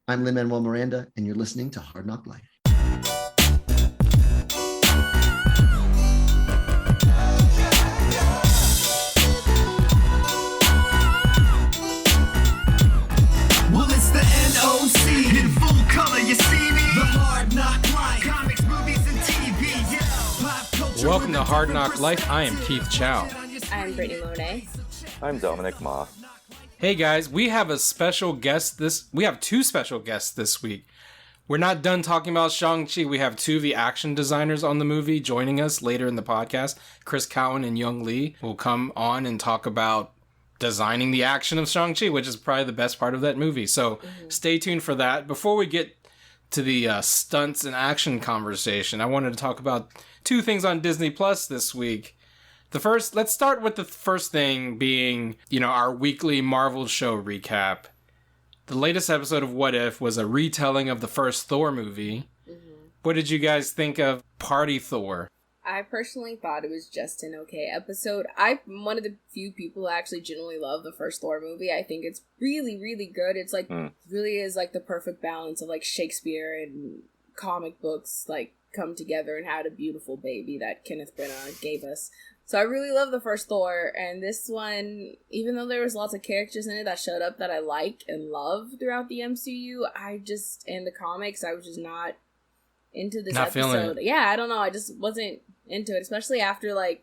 I'm Lin-Manuel Miranda, and you're listening to Hard NOC Life. Well, it's the NOC in full color, you see me? The Hard NOC Life, comics, movies, and TV, yeah. Pop culture. Welcome to Hard NOC Life. I am Keith Chow. I'm Britney Monet. I'm Dominic Ma. Hey guys, we have a special guest we have two special guests this week. We're not done talking about Shang-Chi. We have two of the action designers on the movie joining us later in the podcast. Chris Cowan and Young Lee will come on and talk about designing the action of Shang-Chi, which is probably the best part of that movie. So stay tuned for that. Before we get to the stunts and action conversation, I wanted to talk about two things on Disney Plus this week. Let's start with the first thing being, our weekly Marvel show recap. The latest episode of What If was a retelling of the first Thor movie. Mm-hmm. What did you guys think of Party Thor? I personally thought it was just an okay episode. I'm one of the few people who actually genuinely love the first Thor movie. I think it's really, really good. It's really is like the perfect balance of like Shakespeare and comic books like come together and had a beautiful baby that Kenneth Branagh gave us. So I really love the first Thor, and this one, even though there was lots of characters in it that showed up that I like and love throughout the MCU, in the comics, I was just not into this not episode. Feeling it. Yeah, I don't know, I just wasn't into it, especially after, having,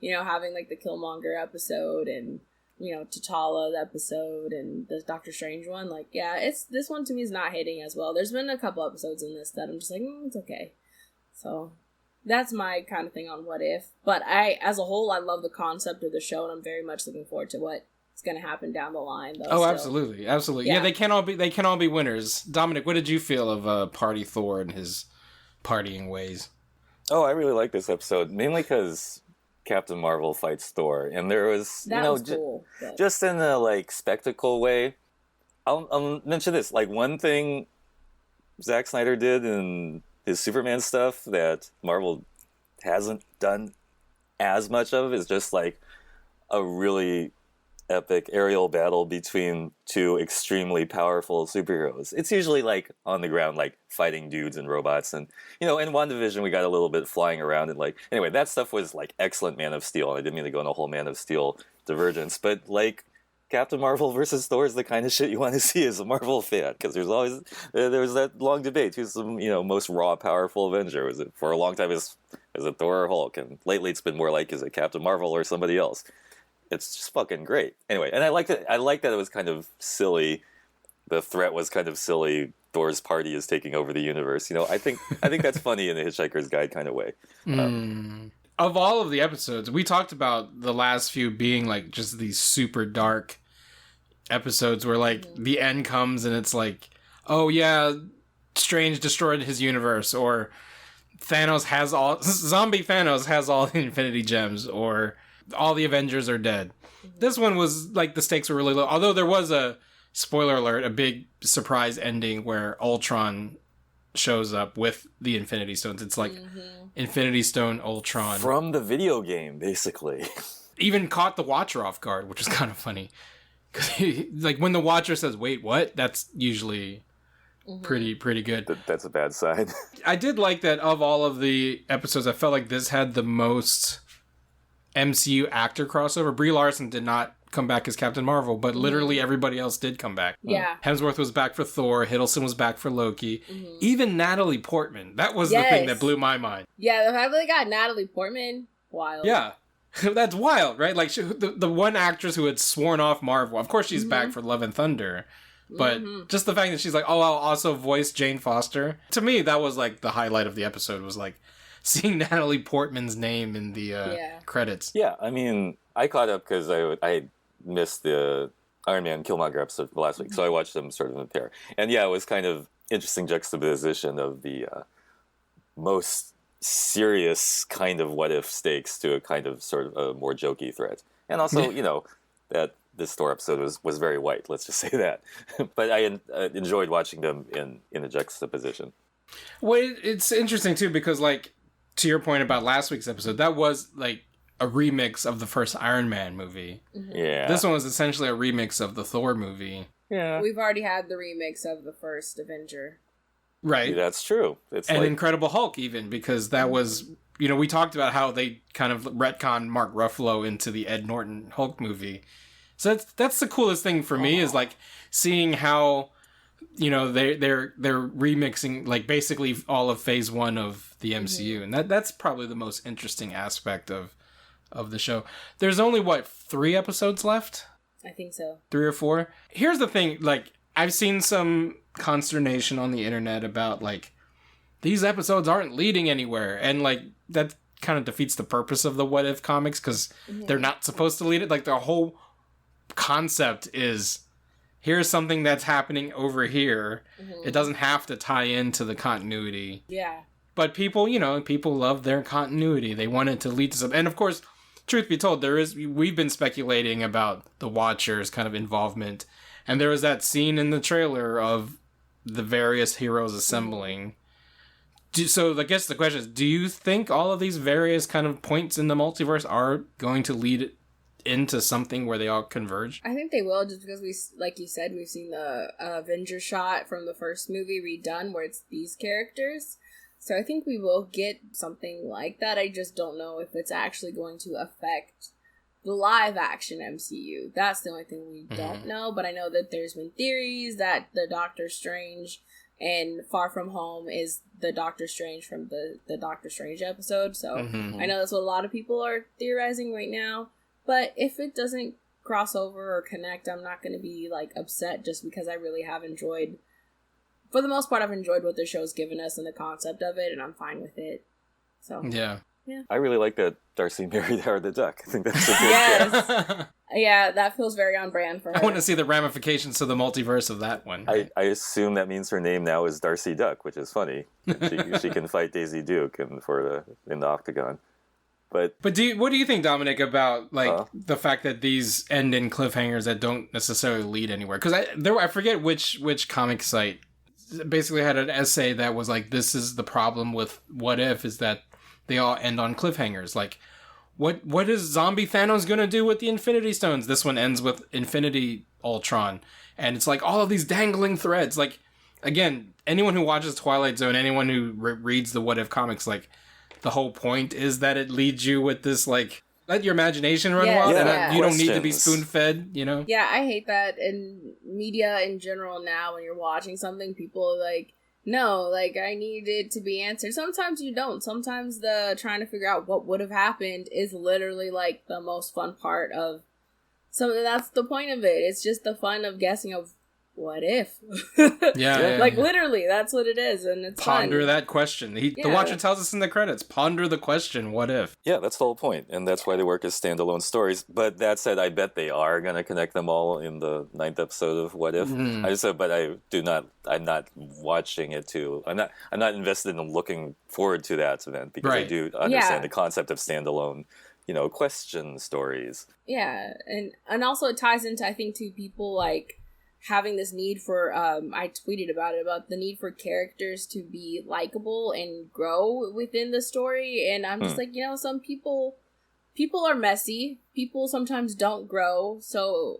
the Killmonger episode and, T'Challa episode and the Doctor Strange one. This one to me is not hitting as well. There's been a couple episodes in this that I'm just like, it's okay. So that's my kind of thing on What If. But as a whole, I love the concept of the show, and I'm very much looking forward to what's going to happen down the line. Though, oh, absolutely. Yeah, they can all be winners. Dominic, what did you feel of Party Thor and his partying ways? Oh, I really like this episode, mainly because Captain Marvel fights Thor, and there was, was cool, just in a spectacle way. I'll mention this. One thing Zack Snyder did in his Superman stuff that Marvel hasn't done as much of is just a really epic aerial battle between two extremely powerful superheroes. It's usually on the ground, fighting dudes and robots, and in WandaVision we got a little bit flying around and anyway, that stuff was excellent Man of Steel, and I didn't mean to go on a whole Man of Steel divergence, but Captain Marvel versus Thor is the kind of shit you want to see as a Marvel fan, because there was that long debate who's the most raw, powerful Avenger. Was it for a long time is it Thor or Hulk, and lately it's been more is it Captain Marvel or somebody else? It's just fucking great. Anyway, and I like that it was kind of silly. The threat was kind of silly. Thor's party is taking over the universe. I think that's funny in a Hitchhiker's Guide kind of way. Of all of the episodes, we talked about the last few being just these super dark episodes where the end comes and it's oh yeah, Strange destroyed his universe, or zombie Thanos has all the Infinity Gems, or all the Avengers are dead. This one was the stakes were really low, although there was a spoiler alert, a big surprise ending where Ultron shows up with the Infinity Stones. It's Infinity Stone Ultron. From the video game, basically. Even caught the Watcher off guard, which is kind of funny. Because when the Watcher says, wait, what? That's usually pretty good. That's a bad sign. I did like that of all of the episodes, I felt like this had the most MCU actor crossover. Brie Larson did not come back as Captain Marvel, but literally everybody else did come back. Yeah. Hemsworth was back for Thor. Hiddleston was back for Loki. Mm-hmm. Even Natalie Portman. That was the thing that blew my mind. Yeah, the fact that they got Natalie Portman, wild. Yeah. That's wild, right? The one actress who had sworn off Marvel. Of course she's back for Love and Thunder. But just the fact that she's I'll also voice Jane Foster. To me, that was the highlight of the episode was seeing Natalie Portman's name in the credits. Yeah, I mean, I caught up because I missed the Iron Man Killmonger episode last week, so I watched them sort of in a pair. And yeah, it was kind of interesting juxtaposition of the most serious kind of what if stakes to a kind of sort of a more jokey threat. And also, that this Thor episode was very white, let's just say that. But I enjoyed watching them in a juxtaposition. Well, it's interesting too, because to your point about last week's episode, that was a remix of the first Iron Man movie. Yeah. This one was essentially a remix of the Thor movie. Yeah. We've already had the remix of the first Avenger. Right. That's true. It's And like, Incredible Hulk, even, because that was, you know, we talked about how they kind of retconned Mark Ruffalo into the Ed Norton Hulk movie. So that's the coolest thing for me is like seeing how, you know, they're remixing like basically all of Phase 1 of the MCU, and that's probably the most interesting aspect of the show. There's only 3 episodes left? I think so. 3 or 4. Here's the thing, like I've seen some consternation on the internet about like these episodes aren't leading anywhere, and like that kind of defeats the purpose of the What If comics because they're not supposed to lead it. Like the whole concept is here's something that's happening over here. It doesn't have to tie into the continuity. Yeah. But people, you know, people love their continuity. They want it to lead to something. And of course, truth be told, we've been speculating about the Watchers' kind of involvement. And there was that scene in the trailer of the various heroes assembling. So I guess the question is, do you think all of these various kind of points in the multiverse are going to lead into something where they all converge? I think they will, just because like you said, we've seen the Avenger shot from the first movie redone where it's these characters. So I think we will get something like that. I just don't know if it's actually going to affect the live action MCU. That's the only thing we don't know. But I know that there's been theories that the Doctor Strange and Far From Home is the Doctor Strange from the Doctor Strange episode. So I know that's what a lot of people are theorizing right now. But if it doesn't cross over or connect, I'm not going to be like upset, just because I really have enjoyed, for the most part, I've enjoyed what the show's given us and the concept of it, and I'm fine with it. So Yeah. I really like that Darcy married Howard the Duck. I think that's a good Yes. Yeah, that feels very on brand for her. I want to see the ramifications to the multiverse of that one. I assume that means her name now is Darcy Duck, which is funny. She can fight Daisy Duke in the Octagon. But what do you think, Dominic, about like the fact that these end in cliffhangers that don't necessarily lead anywhere? Because I forget which comic site basically had an essay that was like, this is the problem with What If, is that they all end on cliffhangers. Like, what is zombie Thanos gonna do with the Infinity Stones? This one ends with Infinity Ultron, and it's like all of these dangling threads. Like, again, anyone who watches Twilight Zone, anyone who reads the What If comics, like, the whole point is that it leads you with this, like, let your imagination run wild, and you don't need to be spoon-fed, you know? Yeah, I hate that in media in general now. When you're watching something, people are like, no, like, I need it to be answered. Sometimes you don't. Sometimes the trying to figure out what would have happened is literally, like, the most fun part of something. That's the point of it. It's just the fun of guessing of what if. Like, literally, that's what it is, and it's ponder fun. that question. The Watcher tells us in the credits, ponder the question, what if? yeah, that's the whole point, and that's why they work as standalone stories. But that said, I bet they are going to connect them all in the 9th episode of What If. I just said, but I'm not watching it too. I'm not invested in looking forward to that event, because I do understand the concept of standalone, question stories. Yeah, and also it ties into, I think, to people like having this need for, I tweeted about the need for characters to be likable and grow within the story, and I'm just like, some people are messy, people sometimes don't grow,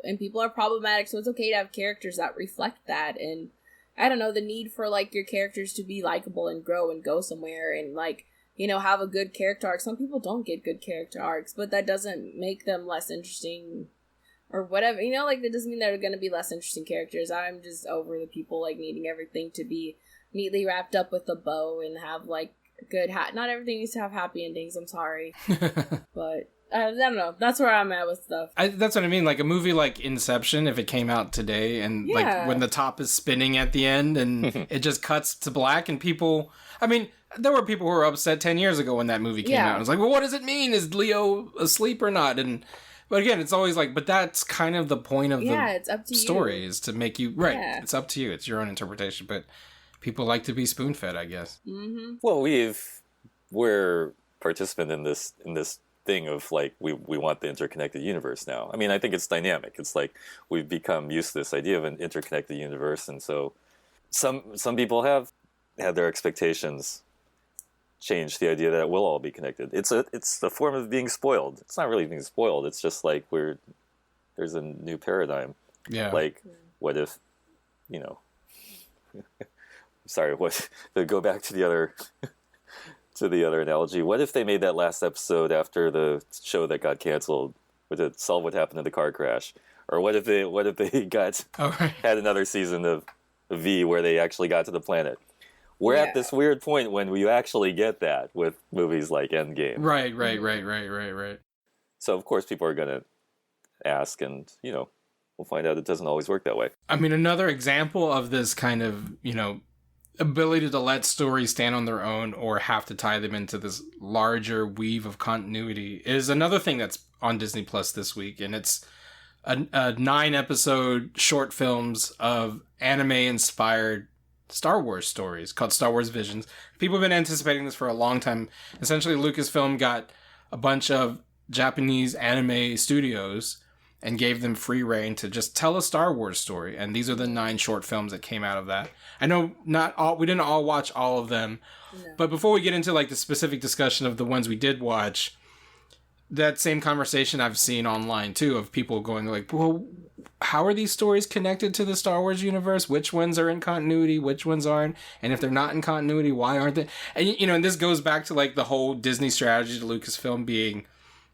and people are problematic, so it's okay to have characters that reflect that, and I don't know, the need for, like, your characters to be likable and grow and go somewhere, and, like, have a good character arc. Some people don't get good character arcs, but that doesn't make them less interesting or whatever, like, that doesn't mean they're going to be less interesting characters. I'm just over the people, like, needing everything to be neatly wrapped up with a bow and have, like, good not everything needs to have happy endings, I'm sorry. But I don't know, that's where I'm at with stuff. That's what I mean, like a movie like Inception, if it came out today, and like when the top is spinning at the end and it just cuts to black, and people, I mean, there were people who were upset 10 years ago when that movie came out. It was like, well, what does it mean? Is Leo asleep or not? But again, it's always like, but that's kind of the point of the it's up to story, you. Is to make you, it's up to you. It's your own interpretation, but people like to be spoon-fed, I guess. Mm-hmm. Well, we're participant in this thing of, like, we want the interconnected universe now. I mean, I think it's dynamic. It's like we've become used to this idea of an interconnected universe, and so some people have had their expectations change, the idea that it will all be connected. It's the form of being spoiled. It's not really being spoiled. It's just like there's a new paradigm. Yeah. Like, what if you know, sorry, what to go back to the other to the other analogy. What if they made that last episode after the show that got canceled? Would it solve what happened in the car crash? Or what if they got had another season of V where they actually got to the planet? We're at this weird point when we actually get that with movies like Endgame. Right. So of course people are gonna ask, and you know, we'll find out it doesn't always work that way. I mean, another example of this kind of, you know, ability to let stories stand on their own or have to tie them into this larger weave of continuity is another thing that's on Disney Plus this week, and it's a 9-episode short films of anime-inspired Star Wars stories called Star Wars Visions. People have been anticipating this for a long time. Essentially, Lucasfilm got a bunch of Japanese anime studios and gave them free reign to just tell a Star Wars story. And these are the 9 short films that came out of that. I know we didn't all watch all of them, but before we get into like the specific discussion of the ones we did watch, that same conversation I've seen online too of people going like, well, how are these stories connected to the Star Wars universe? Which ones are in continuity? Which ones aren't? And if they're not in continuity, why aren't they? And, you know, and this goes back to like the whole Disney strategy to Lucasfilm being,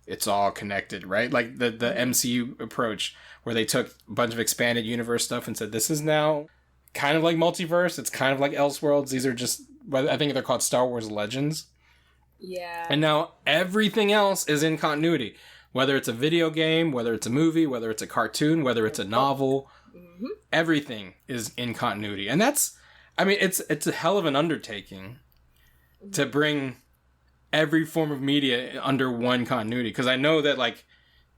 it's all connected, right? Like the MCU approach where they took a bunch of expanded universe stuff and said, this is now kind of like Multiverse. It's kind of like Elseworlds. These are just, I think they're called Star Wars Legends. Yeah. And now everything else is in continuity. Whether it's a video game, whether it's a movie, whether it's a cartoon, whether it's a novel, everything is in continuity. And that's, I mean, it's a hell of an undertaking to bring every form of media under one continuity. Because I know that, like,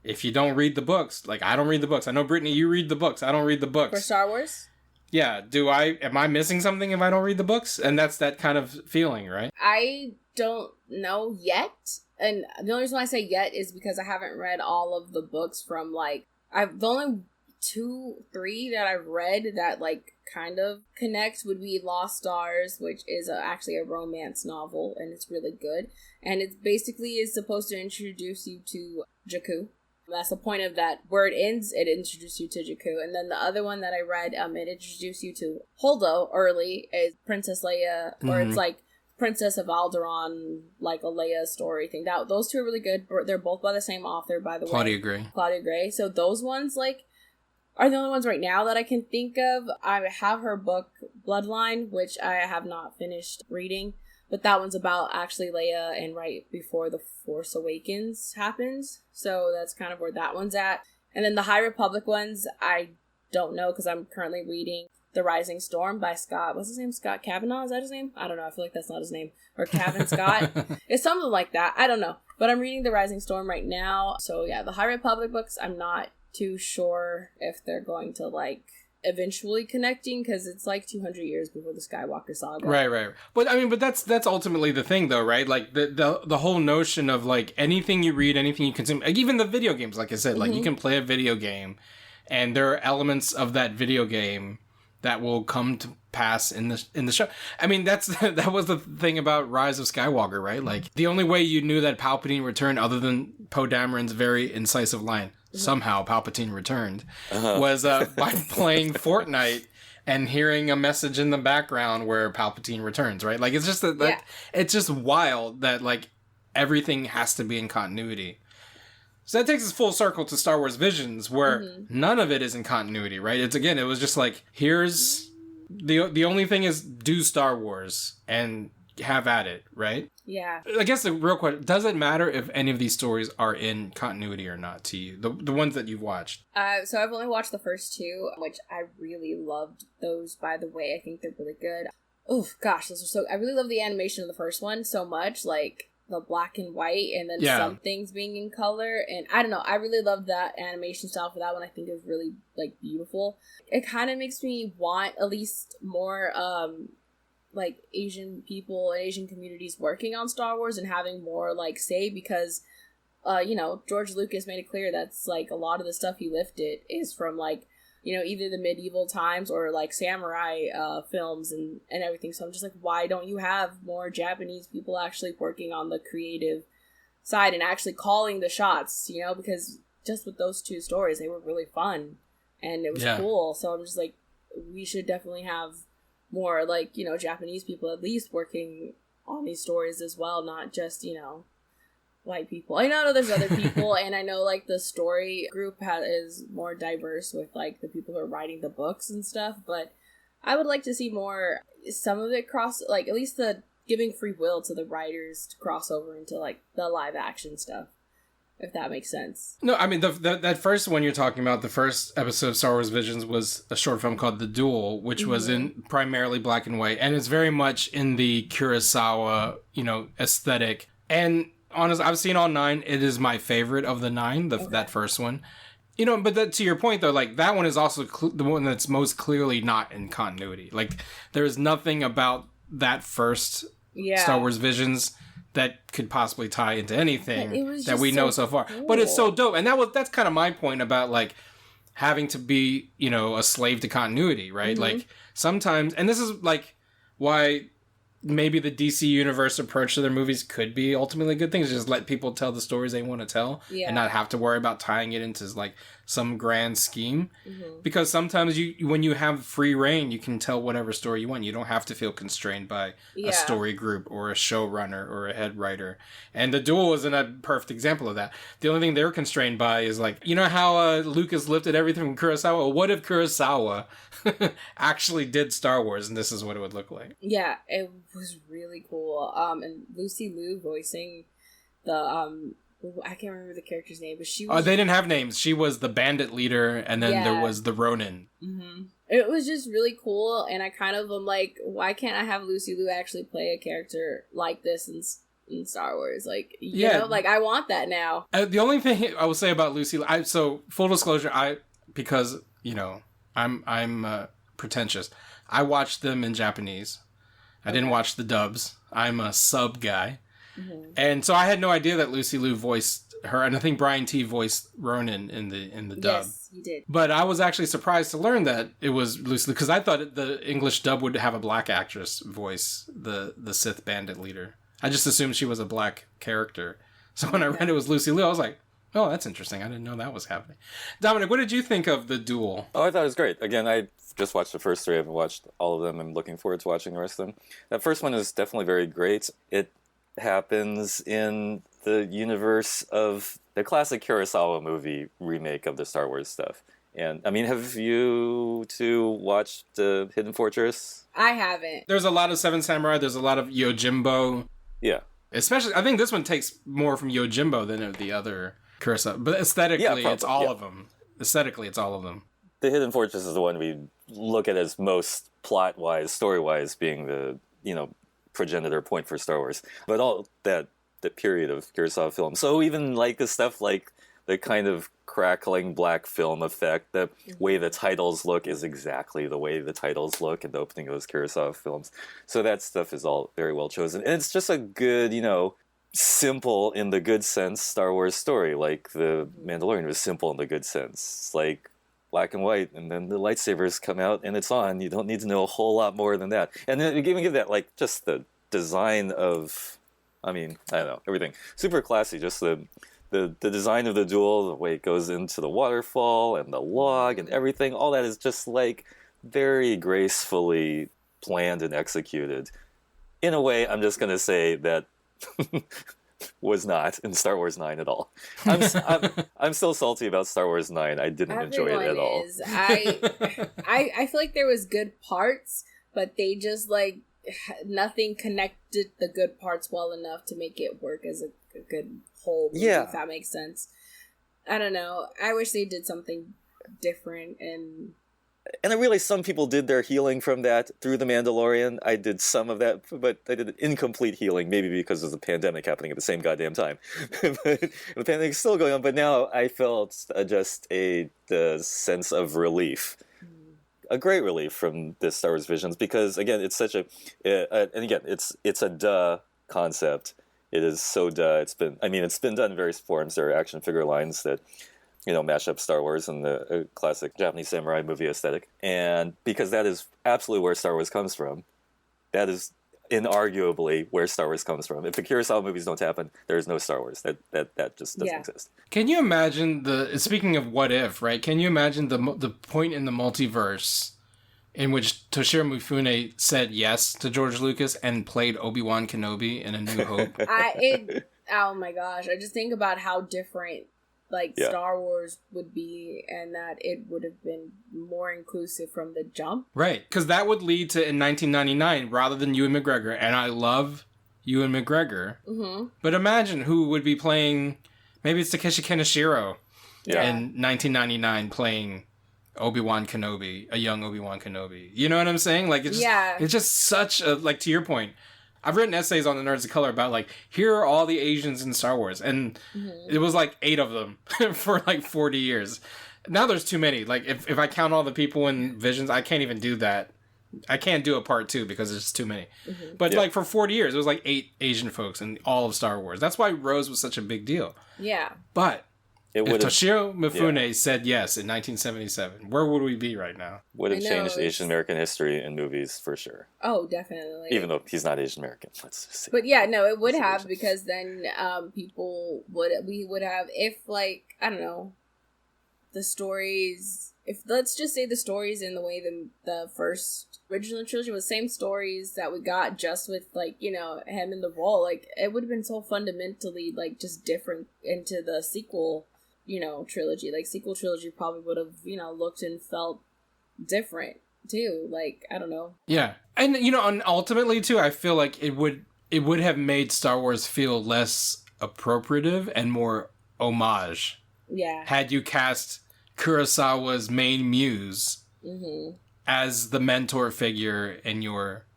if you don't read the books, like, I don't read the books. I know, Brittany, you read the books. I don't read the books. For Star Wars? Yeah. Am I missing something if I don't read the books? And that's that kind of feeling, right? I don't know yet. And the only reason why I say yet is because I haven't read all of the books from, like, the only 2-3 that I've read that, like, kind of connect would be Lost Stars, which is actually a romance novel, and it's really good. And it basically is supposed to introduce you to Jakku. That's the point of that. Where it ends, it introduces you to Jakku. And then the other one that I read, it introduced you to Holdo early, is Princess Leia, or it's like Princess of Alderaan, like a Leia story thing. Those two are really good. They're both by the same author, by the way. Claudia Gray. So those ones, like, are the only ones right now that I can think of. I have her book, Bloodline, which I have not finished reading. But that one's about actually Leia and right before The Force Awakens happens. So that's kind of where that one's at. And then the High Republic ones, I don't know because I'm currently reading The Rising Storm by Scott. What's his name? Scott Kavanaugh? Is that his name? I don't know. I feel like that's not his name. Or Kevin Scott. It's something like that. I don't know. But I'm reading The Rising Storm right now. So yeah, the High Republic books, I'm not too sure if they're going to, like, eventually connecting, because it's like 200 years before the Skywalker saga. Right. But I mean, that's ultimately the thing, though, right? Like the whole notion of, like, anything you read, anything you consume, like even the video games, like I said, like you can play a video game, and there are elements of that video game that will come to pass in the show. I mean, that was the thing about Rise of Skywalker, right? Like, the only way you knew that Palpatine returned, other than Poe Dameron's very incisive line, somehow Palpatine returned, was by playing Fortnite and hearing a message in the background where Palpatine returns, right? Like, it's just that it's just wild that, like, everything has to be in continuity. So that takes us full circle to Star Wars Visions, where none of it is in continuity, right? It was just like, here's the only thing is do Star Wars and have at it, right? Yeah. I guess the real question, does it matter if any of these stories are in continuity or not to you? The ones that you've watched. So I've only watched the first 2, which I really loved those, by the way. I think they're really good. Oh, gosh, those are so... I really love the animation of the first one so much, like the black and white, and then some things being in color. And I don't know, I really love that animation style for that one. I think it was really, like, beautiful. It kind of makes me want at least more... like Asian people and Asian communities working on Star Wars and having more, like, say, because George Lucas made it clear that's, like, a lot of the stuff he lifted is from, like, either the medieval times or, like, samurai films and everything. So I'm just like, why don't you have more Japanese people actually working on the creative side and actually calling the shots, because just with those 2 stories, they were really fun and it was cool. So I'm just like, we should definitely have more, like, you know, Japanese people at least working on these stories as well, not just, you know, white people. I know there's other people, and I know, like, the story group is more diverse with, like, the people who are writing the books and stuff, but I would like to see more, some of it cross, like, at least the giving free will to the writers to cross over into, like, the live action stuff, if that makes sense. No, I mean, that first one you're talking about, the first episode of Star Wars Visions, was a short film called The Duel, which was in primarily black and white, and it's very much in the Kurosawa, you know, aesthetic. And honestly, I've seen all 9. It is my favorite of the 9, that first one. You know, but to your point, though, like, that one is also the one that's most clearly not in continuity. Like, there is nothing about that first Star Wars Visions that could possibly tie into anything that we know so far. Cool. But it's so dope. And that's kind of my point about, like, having to be, you know, a slave to continuity, right? Like, sometimes, and this is, like, why maybe the DC Universe approach to their movies could be ultimately a good thing, is just let people tell the stories they want to tell and not have to worry about tying it into, like, some grand scheme. Because sometimes when you have free reign, you can tell whatever story you want. You don't have to feel constrained by a story group or a showrunner or a head writer. And The Duel isn't a perfect example of that. The only thing they're constrained by is, like, you know how Lucas lifted everything from Kurosawa? Well, what if Kurosawa actually did Star Wars and this is what it would look like? Yeah, it was really cool. And Lucy Liu voicing the I can't remember the character's name, but she was... they didn't have names. She was the bandit leader, and then there was the Ronin. It was just really cool, and I kind of am like, why can't I have Lucy Liu actually play a character like this in Star Wars? Like, you know, like, I want that now. The only thing I will say about Lucy Liu, so full disclosure, because, you know, I'm pretentious, I watched them in Japanese. I didn't watch the dubs. I'm a sub guy. And so I had no idea that Lucy Liu voiced her, and I think Brian T voiced Ronin in the dub. Yes, he did. But I was actually surprised to learn that it was Lucy Liu, because I thought the English dub would have a black actress voice the Sith bandit leader. I just assumed she was a black character. So when I read it was Lucy Liu, I was like, oh, that's interesting. I didn't know that was happening. Dominic, what did you think of The Duel? Oh, I thought it was great. Again, I just watched the first 3. I haven't watched all of them. I'm looking forward to watching the rest of them. That first one is definitely very great. It happens in the universe of the classic Kurosawa movie remake of the Star Wars stuff. And, I mean, have you two watched Hidden Fortress? I haven't. There's a lot of Seven Samurai. There's a lot of Yojimbo. Yeah. Especially, I think this one takes more from Yojimbo than of the other Kurosawa. But aesthetically, it's all of them. Aesthetically, it's all of them. The Hidden Fortress is the one we look at as most plot-wise, story-wise, being the, you know, progenitor point for Star Wars. But all that period of Kurosawa film. So even, like, the stuff like the kind of crackling black film effect, the way the titles look is exactly the way the titles look in the opening of those Kurosawa films. So that stuff is all very well chosen. And it's just a good, you know, simple in the good sense Star Wars story. Like the Mandalorian was simple in the good sense. It's like black and white, and then the lightsabers come out and it's on. You don't need to know a whole lot more than that. And then you even give that, like, just the design of, I mean, I don't know, everything. Super classy, just the design of the duel, the way it goes into the waterfall and the log and everything, all that is just, like, very gracefully planned and executed. In a way, I'm just going to say that was not in Star Wars 9 at all. I'm still salty about Star Wars 9. I didn't enjoy it at all. I feel like there was good parts, but they just, like, nothing connected the good parts well enough to make it work as a good whole movie, if that makes sense. I don't know. I wish they did something different. And really, some people did their healing from that through The Mandalorian. I did some of that, but I did incomplete healing, maybe because of the pandemic happening at the same goddamn time. But the pandemic's still going on, but now I felt just the sense of relief. A great relief from this Star Wars Visions, because, again, it's such a... and again, it's a duh concept. It is so duh. It's been done in various forms. There are action figure lines that, you know, mash up Star Wars and the classic Japanese samurai movie aesthetic. And because that is absolutely where Star Wars comes from, that is inarguably where Star Wars comes from. If the Kurosawa movies don't happen, there is no Star Wars. That just doesn't exist. Can you imagine speaking of what if, right? Can you imagine the point in the multiverse in which Toshiro Mifune said yes to George Lucas and played Obi-Wan Kenobi in A New Hope. Oh my gosh, I just think about how different Star Wars would be, and that it would have been more inclusive from the jump. Right, because that would lead to, in 1999, rather than Ewan McGregor, and I love Ewan McGregor, but imagine who would be playing, maybe it's Takeshi Kaneshiro in 1999 playing Obi-Wan Kenobi, a young Obi-Wan Kenobi. You know what I'm saying? Like, it's just such a, like, to your point, I've written essays on the Nerds of Color about, like, here are all the Asians in Star Wars, and it was like 8 of them for like 40 years. Now there's too many. Like, if I count all the people in Visions, I can't even do that. I can't do a part 2 because there's too many. But like for 40 years, it was like 8 Asian folks in all of Star Wars. That's why Rose was such a big deal. Yeah. But if Toshiro Mifune said yes in 1977, where would we be right now? Would have changed Asian American history in movies for sure. Oh, definitely. Even though he's not Asian American, let's just say. But yeah, no, it would have, because then we would have, if, like, I don't know, the stories, if let's just say the stories in the way the first original trilogy was, same stories that we got, just with, like, you know, him in the role, like, it would have been so fundamentally, like, just different into the sequel, you know, trilogy. Like, sequel trilogy probably would have, you know, looked and felt different too. Like, I don't know. Yeah. And, you know, and ultimately too, I feel like it would have made Star Wars feel less appropriative and more homage. Yeah. Had you cast Kurosawa's main muse as the mentor figure in your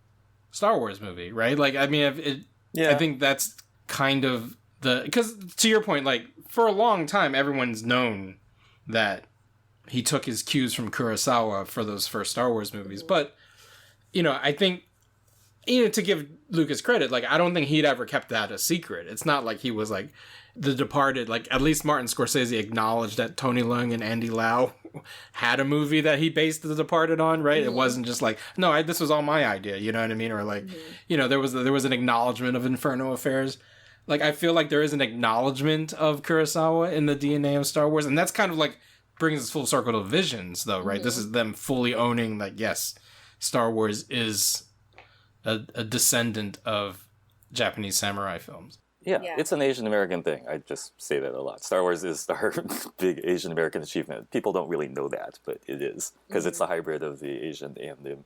Star Wars movie, right? Like, I mean, I think that's kind of because to your point, like, for a long time, everyone's known that he took his cues from Kurosawa for those first Star Wars movies. But, you know, I think, you know, to give Lucas credit, like, I don't think he'd ever kept that a secret. It's not like he was like The Departed. Like, at least Martin Scorsese acknowledged that Tony Leung and Andy Lau had a movie that he based The Departed on, right? It wasn't just like, no, this was all my idea, you know what I mean? Or like, you know, there was an acknowledgement of Inferno Affairs. Like, I feel like there is an acknowledgement of Kurosawa in the DNA of Star Wars, and that's kind of like brings us full circle to Visions, though, right? This is them fully owning that, yes, Star Wars is a descendant of Japanese samurai films. Yeah, it's an Asian American thing. I just say that a lot. Star Wars is our big Asian American achievement. People don't really know that, but it is, because it's a hybrid of the Asian and the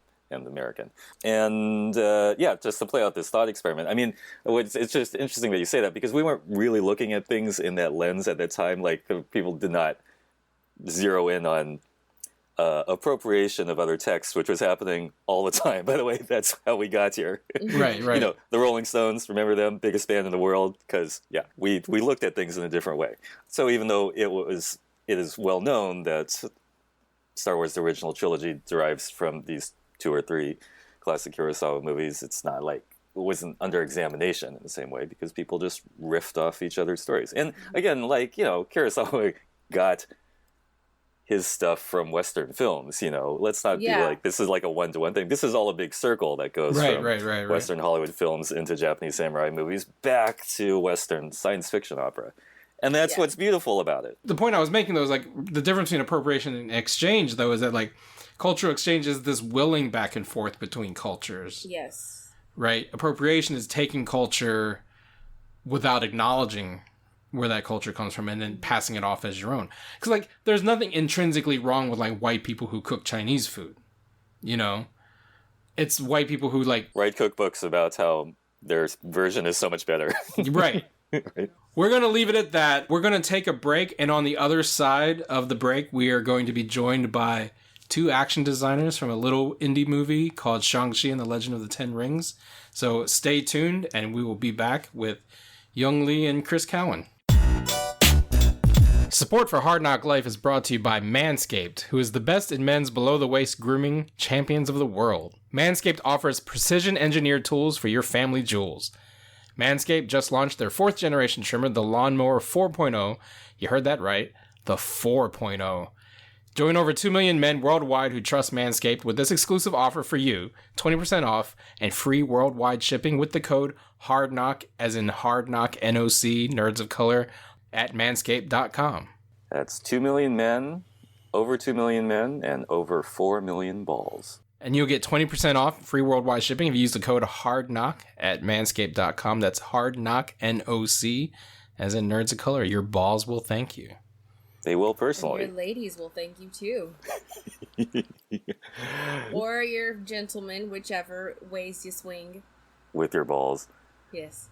American. And just to play out this thought experiment, I mean, it's just interesting that you say that, because we weren't really looking at things in that lens at that time. Like, people did not zero in on appropriation of other texts, which was happening all the time. By the way, that's how we got here. Right. You know, the Rolling Stones, remember them? Biggest band in the world, because, we looked at things in a different way. So even though it is well known that Star Wars, the original trilogy, derives from these 2 or 3 classic Kurosawa movies, it's not like it wasn't under examination in the same way, because people just riffed off each other's stories. And again, like, you know, Kurosawa got his stuff from Western films, you know. Let's not be like, this is like a one-to-one thing. This is all a big circle that goes from Western Hollywood films into Japanese samurai movies back to Western science fiction opera. And that's what's beautiful about it. The point I was making, though, is like the difference between appropriation and exchange, though, is that, like, cultural exchange is this willing back and forth between cultures. Yes. Right? Appropriation is taking culture without acknowledging where that culture comes from and then passing it off as your own. Because, like, there's nothing intrinsically wrong with, like, white people who cook Chinese food. You know? It's white people who, like... write cookbooks about how their version is so much better. Right. Right. We're going to leave it at that. We're going to take a break, and on the other side of the break, we are going to be joined by 2 action designers from a little indie movie called Shang-Chi and the Legend of the Ten Rings. So stay tuned, and we will be back with Young Lee and Chris Cowan. Support for Hard NOC Life is brought to you by Manscaped, who is the best in men's below-the-waist grooming champions of the world. Manscaped offers precision-engineered tools for your family jewels. Manscaped just launched their 4th-generation trimmer, the Lawnmower 4.0. You heard that right, the 4.0. Join over 2 million men worldwide who trust Manscaped with this exclusive offer for you, 20% off and free worldwide shipping with the code HARDNOC, as in Hard NOC, NOC, Nerds of Color, at manscaped.com. That's 2 million men, over 2 million men, and over 4 million balls. And you'll get 20% off free worldwide shipping if you use the code HARDNOC at manscaped.com. That's HARDNOC, N-O-C, as in Nerds of Color. Your balls will thank you. They will And personally. your ladies will thank you too. Or your gentlemen, whichever ways you swing. With your balls. Yes.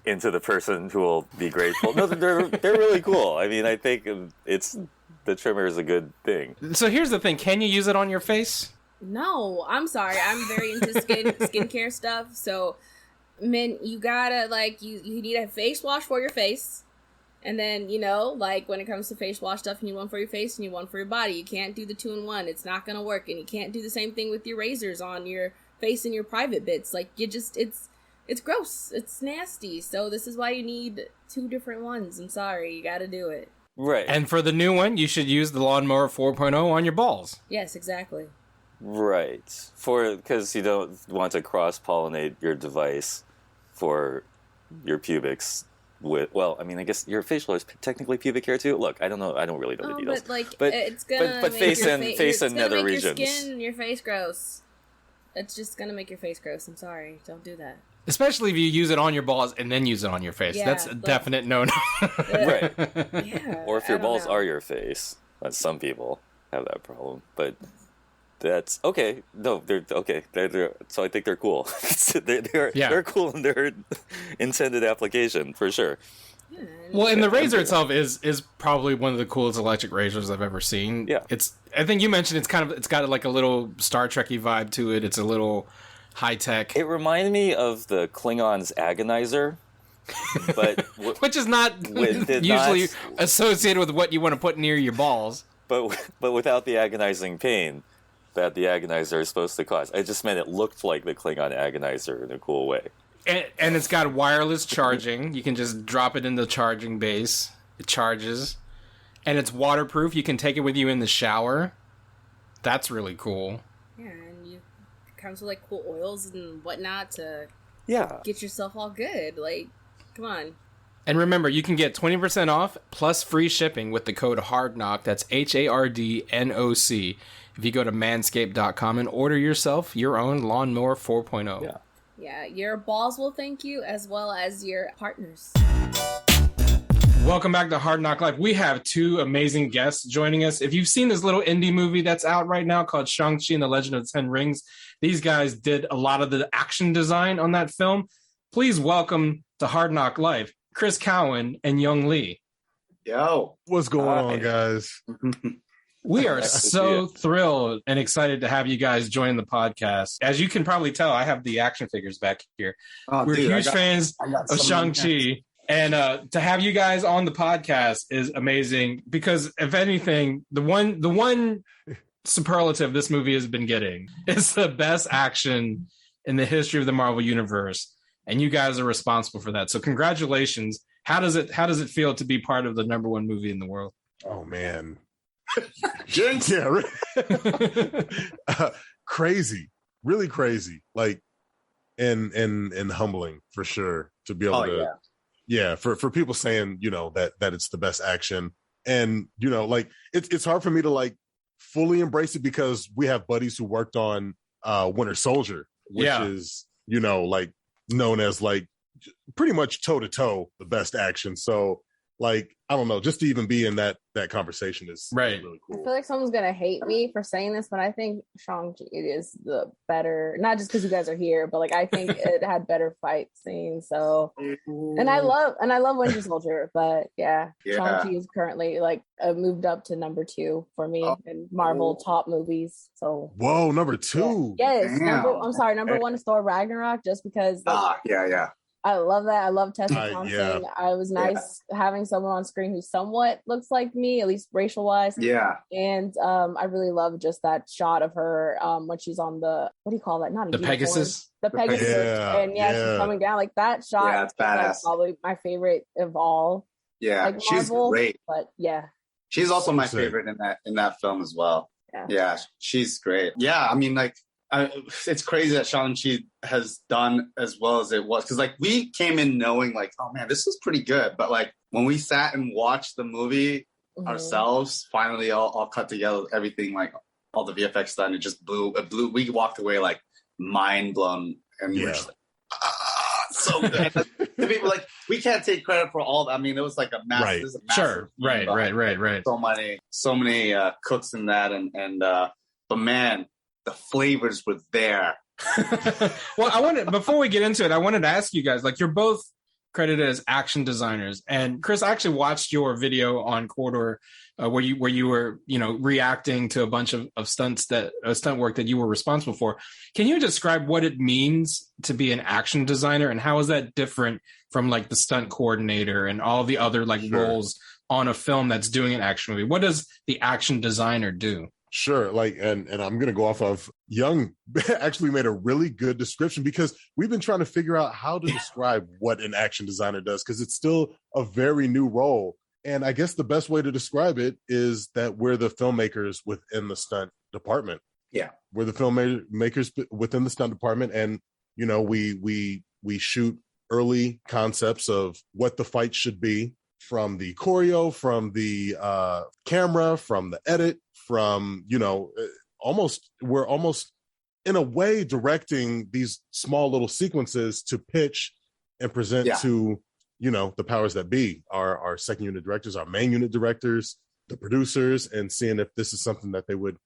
Into the person who will be grateful. No, they're really cool. I mean, I think the trimmer is a good thing. So here's the thing. Can you use it on your face? No, I'm sorry. I'm very into skincare stuff. So, men, you gotta, like, you need a face wash for your face. And then, you know, like, when it comes to face wash stuff, you need one for your face and you need one for your body. You can't do the 2-in-1. It's not gonna work. And you can't do the same thing with your razors on your face and your private bits. Like, it's gross. It's nasty. So this is why you need 2 different ones. I'm sorry. You gotta do it. Right. And for the new one, you should use the Lawnmower 4.0 on your balls. Yes, exactly. Right. Because you don't want to cross-pollinate your device for your pubics with, well, I mean, I guess your facial is technically pubic hair too. Look, I don't know. I don't really know the details. But, like, But- it's gonna but make face your and- face and nether Your regions. skin and your face gross. It's just gonna make your face gross. I'm sorry. Don't do that. Especially if you use it on your balls and then use it on your face. Yeah, That's a like- definite no-no. Right. Yeah. Or if I your don't balls know. are your face. Some people have that problem. But that's okay. No, they're okay. So I think they're cool. They're cool in their intended application for sure. Yeah, Well, and the razor itself is probably one of the coolest electric razors I've ever seen. Yeah. I think you mentioned it's got like a little Star Trek-y vibe to it. It's a little high tech, It reminded me of the Klingons' agonizer, but which is not did usually not- associated with what you want to put near your balls. but without the agonizing pain that the agonizer is supposed to cause. I just meant it looked like the Klingon agonizer in a cool way. And it's got wireless charging. You can just drop it in the charging base. It charges. And it's waterproof. You can take it with you in the shower. That's really cool. Yeah, and it comes with like cool oils and whatnot to Yeah. get yourself all good. Like, come on. And remember, you can get 20% off plus free shipping with the code HARDNOC. That's HARDNOC. If you go to manscaped.com and order yourself your own Lawnmower 4.0. Yeah. Yeah, your balls will thank you as well as your partners. Welcome back to Hard NOC Life. We have 2 amazing guests joining us. If you've seen this little indie movie that's out right now called Shang-Chi and the Legend of the Ten Rings, these guys did a lot of the action design on that film. Please welcome to Hard NOC Life, Chris Cowan and Young Lee. Yo. What's going Hi. on, guys? We are Nice to see so you. thrilled and excited to have you guys join the podcast. As you can probably tell, I have the action figures back here. Oh, We're dude, huge fans I got of some Shang-Chi. And to have you guys on the podcast is amazing because, if anything, the one superlative this movie has been getting is the best action in the history of the Marvel Universe, and you guys are responsible for that. So, congratulations! How does it feel to be part of the #1 movie in the world? Oh man, Jinx. yeah, crazy, really crazy. Like, and humbling for sure to be able Oh, to, yeah, for people saying that it's the best action, and like it's hard for me to like fully embrace it because we have buddies who worked on Winter Soldier, which Yeah. is like known as like pretty much toe to toe the best action. So like I don't know, just to even be in that conversation is Right. really I cool. feel like someone's gonna hate me for saying this, but I think Shang-Chi is the better, not just because you guys are here, but like I think it had better fight scenes. So, and I love Winter Soldier, but yeah. Shang-Chi is currently like moved up to #2 for me in Marvel top movies. So Whoa, number 2. yes, Damn. number 1 is Thor Ragnarok, just because like, Yeah. I love that. I love Tessa Yeah. Thompson. I was nice having someone on screen who somewhat looks like me, at least racial wise. Yeah. And I really love just that shot of her when she's on the, what do you call that? Not a The unicorn. Pegasus. The Pegasus. Yeah, And she's yeah. coming down. Like that shot Yeah, it's is like badass. probably my favorite of all. Yeah. Like She's Marvel, great. But yeah. She's also So my sick. favorite in that film as well. Yeah. Yeah, she's great. Yeah, I mean, like, it's crazy that Shang-Chi has done as well as it was. Because, like, we came in knowing, like, oh, man, this is pretty good. But, like, when we sat and watched the movie Mhm. ourselves, finally all cut together, everything, like, all the VFX done. It just blew. We walked away like mind blown, and we were just like, so good. The people like, we can't take credit for all. I mean, it was like a massive. Right. This is a massive team, Right. So many cooks in that, and but man, the flavors were there. Well, before we get into it, I wanted to ask you guys, like, you're both credited as action designers, and Chris, I actually watched your video on Corridor where you were, reacting to a bunch of stunt work that you were responsible for. Can you describe what it means to be an action designer, and how is that different from like the stunt coordinator and all the other roles on a film that's doing an action movie? What does the action designer do? Sure. And I'm going to go off of Young actually made a really good description, because we've been trying to figure out how to describe what an action designer does, because it's still a very new role. And I guess the best way to describe it is that we're the filmmakers within the stunt department. Yeah. We're the filmmakers within the stunt department. And, we shoot early concepts of what the fight should be, from the choreo, from the camera, from the edit, from, we're almost in a way directing these small little sequences to pitch and present to, the powers that be, our second unit directors, our main unit directors, the producers, and seeing if this is something that they would,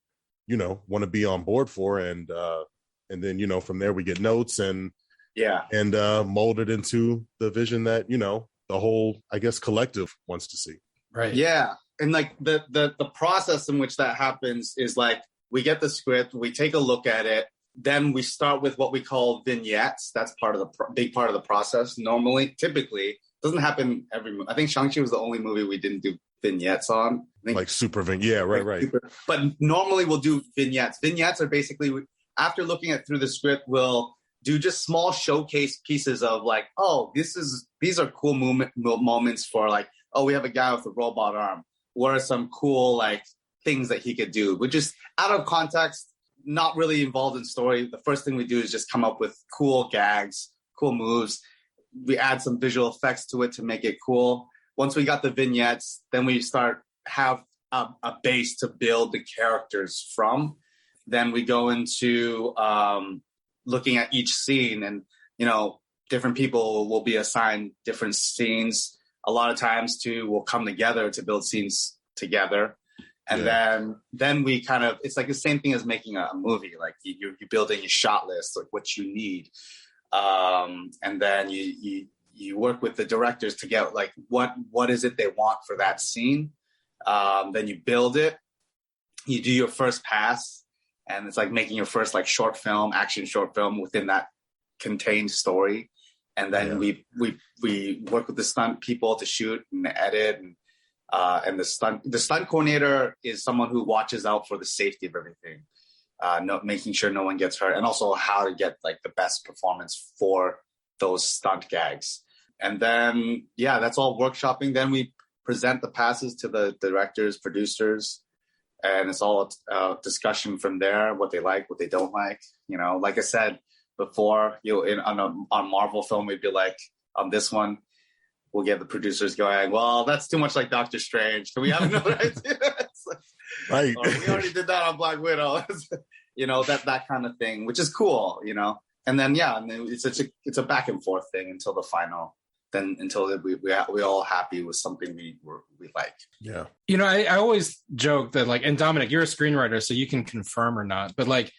want to be on board for. And then, from there we get notes and mold it into the vision that, the whole, I guess, collective wants to see. Right. Yeah. And like the process in which that happens is like, we get the script, we take a look at it, then we start with what we call vignettes. That's part of the big part of the process. Typically, doesn't happen every movie. I think Shang-Chi was the only movie we didn't do vignettes on. Like super vignette. Yeah, right. But normally we'll do vignettes. Vignettes are basically, after looking at through the script, we'll do just small showcase pieces of like, these are cool moments for like, we have a guy with a robot arm. What are some cool like things that he could do? We're just out of context, not really involved in story. The first thing we do is just come up with cool gags, cool moves. We add some visual effects to it to make it cool. Once we got the vignettes, then we have a base to build the characters from. Then we go into looking at each scene, and different people will be assigned different scenes. A lot of times too, we'll come together to build scenes together. And then we kind of, it's like the same thing as making a movie. Like you're building a shot list, like what you need. And then you work with the directors to get like, what is it they want for that scene? Then you build it, you do your first pass, and it's like making your first like action short film within that contained story. And then we work with the stunt people to shoot and edit, and the stunt coordinator is someone who watches out for the safety of everything, making sure no one gets hurt, and also how to get like the best performance for those stunt gags. And then that's all workshopping. Then we present the passes to the directors, producers, and it's all a discussion from there, what they like, what they don't like. Like I said before, on Marvel film, we'd be like, on this one, we'll get the producers going, well, that's too much like Doctor Strange. Can we have another idea? Right. We already did that on Black Widow. That kind of thing, which is cool, And then, and then it's a back and forth thing until the final, until we all happy with something we like. Yeah. I always joke that like, and Dominic, you're a screenwriter, so you can confirm or not, but like,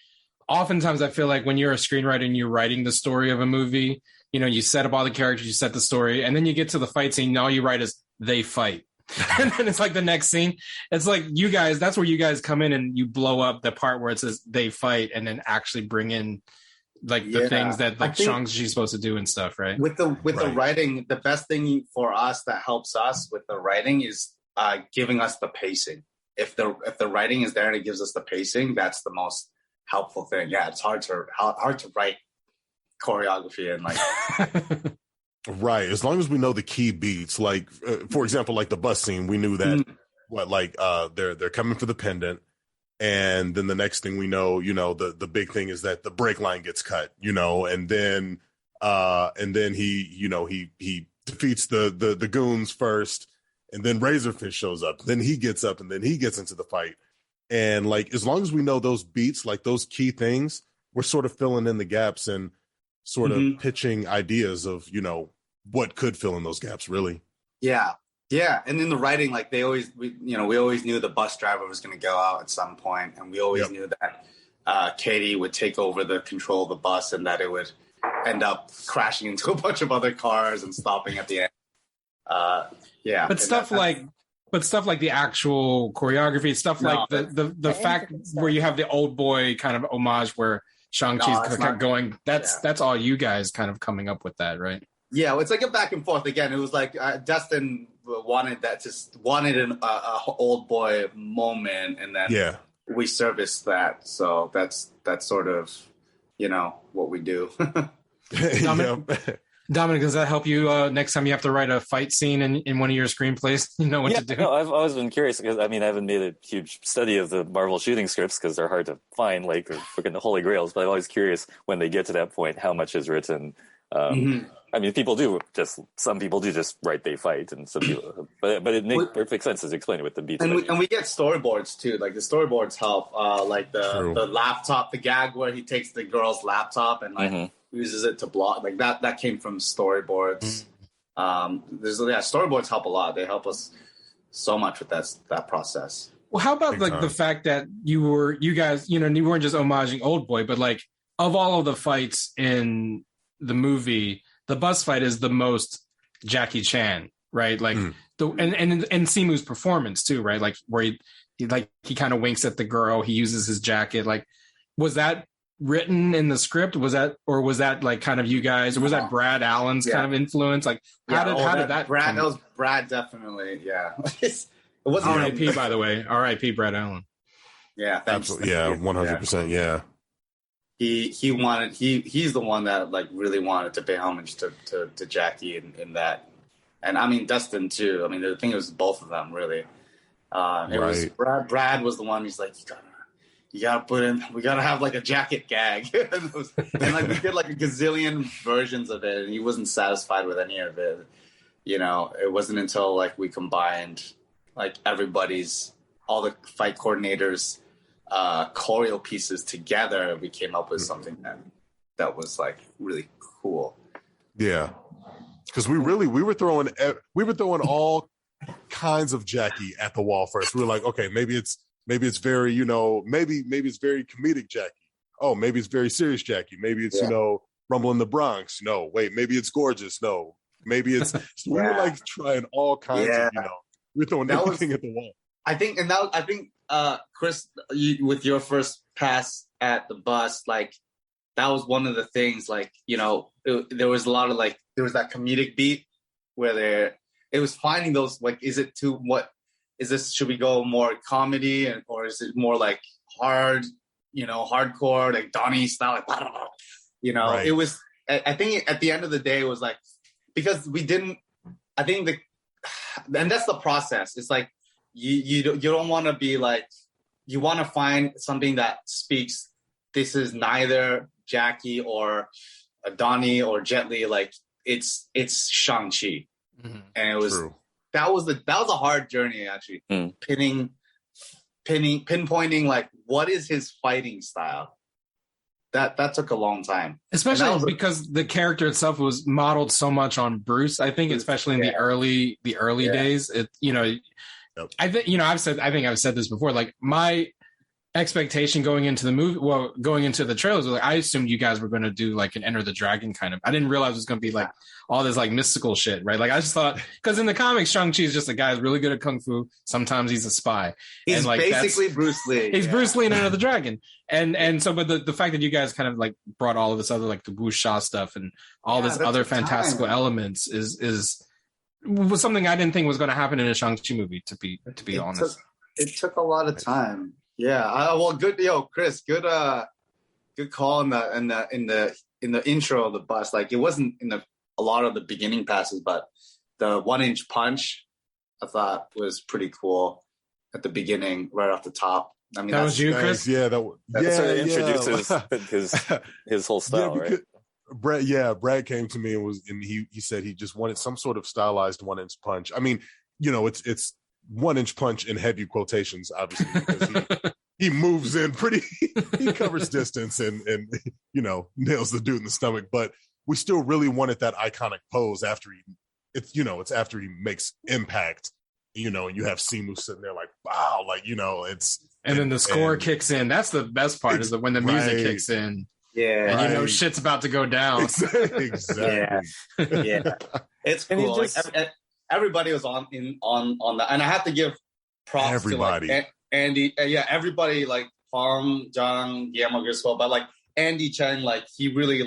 oftentimes I feel like when you're a screenwriter and you're writing the story of a movie, you set up all the characters, you set the story, and then you get to the fight scene, and all you write is they fight. And then it's like the next scene. It's like you guys, that's where you guys come in and you blow up the part where it says they fight, and then actually bring in like the things that like Shang-Chi's supposed to do and stuff, right? With the writing, the best thing for us that helps us with the writing is giving us the pacing. If the writing is there and it gives us the pacing, that's the most helpful thing. It's hard to write choreography and like right. As long as we know the key beats, like for example, like the bus scene, we knew that they're coming for the pendant, and then the next thing we know, the big thing is that the brake line gets cut, and then he defeats the goons first, and then Razorfish shows up, then he gets up, and then he gets into the fight. And like, as long as we know those beats, like those key things, we're sort of filling in the gaps and sort of pitching ideas of, you know, what could fill in those gaps, really. Yeah. Yeah. And in the writing, like we always knew the bus driver was going to go out at some point, and we always knew that Katie would take over the control of the bus, and that it would end up crashing into a bunch of other cars and stopping at the end. But stuff like the actual choreography, stuff like the fact where you have the old boy kind of homage where Shang-Chi's going, that's all you guys kind of coming up with that, right? Yeah, it's like a back and forth again. It was like Dustin wanted an old boy moment, and then we serviced that. So that's sort of, you know, what we do. Dominic, does that help you next time you have to write a fight scene in one of your screenplays? You know what to do? No, I've always been curious because, I mean, I haven't made a huge study of the Marvel shooting scripts because they're hard to find, like they're freaking holy grails. But I'm always curious when they get to that point, how much is written. I mean, some people do just write they fight, and some people, but it makes perfect sense as explained with the beats. And we get storyboards too. Like the storyboards help. Like the laptop, the gag where he takes the girl's laptop and like uses it to block. Like that came from storyboards. Storyboards help a lot. They help us so much with that process. Well, how about like the fact that you guys, you know, you weren't just homaging Old Boy, but like of all of the fights in the movie, the bus fight is the most Jackie Chan, right? Like and Simu's performance too, right? Like where he kind of winks at the girl, he uses his jacket. Like, was that written in the script? Was that like kind of you guys, or was that Brad Allen's kind of influence? Like how did that Brad? That was Brad, definitely. Yeah. It wasn't R.I.P. by the way. R.I.P. Brad Allen. Yeah, thanks. Absolutely. Yeah, 100%. Yeah. He's the one that like really wanted to pay homage to Jackie in that, and I mean Dustin too. I mean the thing was both of them really. It was Brad was the one. He's like, you gotta put in. We gotta have like a jacket gag, and like we did like a gazillion versions of it, and he wasn't satisfied with any of it. You know, it wasn't until like we combined like all the fight coordinators. Choreo pieces together, we came up with something that was like really cool. Yeah, because we were throwing all kinds of Jackie at the wall first. We were like, okay, maybe it's very, you know, maybe it's very comedic Jackie. Oh, maybe it's very serious Jackie. Maybe it's you know, Rumble in the Bronx. No, wait, maybe it's gorgeous. No, maybe it's. So we were like trying all kinds of, you know, we're throwing everything at the wall. I think Chris, with your first pass at the bus, like that was one of the things. Like, you know, there was a lot of like there was that comedic beat where it was finding those like, should we go more comedy or is it more like hard, you know, hardcore like Donnie style, like, you know, It was. I think at the end of the day, it was like because we didn't. I think and that's the process. It's like. You don't want to be like, you want to find something that speaks, this is neither Jackie or Donnie or Jet Li, like it's Shang-Chi. And it was that was a hard journey actually. Pinpointing like what is his fighting style. That took a long time. Especially because the character itself was modeled so much on Bruce. I think especially in the early days, it, you know, I think, you know, I think I've said this before, like my expectation going into the movie, going into the trailers, was like, I assumed you guys were going to do like an Enter the Dragon kind of, I didn't realize it was going to be like all this like mystical shit, right? Like I just thought, because in the comics, Shang-Chi is just a guy who's really good at Kung Fu. Sometimes he's a spy. He's and like basically Bruce Lee. He's Bruce Lee in Enter the Dragon. And so, but the fact that you guys kind of like brought all of this other, like the wuxia stuff and all this other fantastical elements was something I didn't think was going to happen in a Shang-Chi movie, to be honest. It took a lot of time. Yeah. Good. Chris, good call in the intro of the bus. Like it wasn't in a lot of the beginning passes, but the 1-inch punch I thought was pretty cool at the beginning, right off the top. I mean, that was you, Chris? Yeah. That's sort of introduces his whole style, right? Brad came to me and he said he just wanted some sort of stylized 1-inch punch. I mean, you know, it's 1-inch punch in heavy quotations, obviously, because he moves in pretty, he covers distance and nails the dude in the stomach. But we still really wanted that iconic pose after it's after he makes impact, and you have Simu sitting there like, wow, like, and then the score kicks in. That's the best part, is that when the music kicks in. Yeah. And shit's about to go down. Exactly. Yeah. It's cool. Everybody was on that. And I have to give props to like Andy. Everybody, like Farm, John, Guillermo Griswold, but like Andy Chen, like he really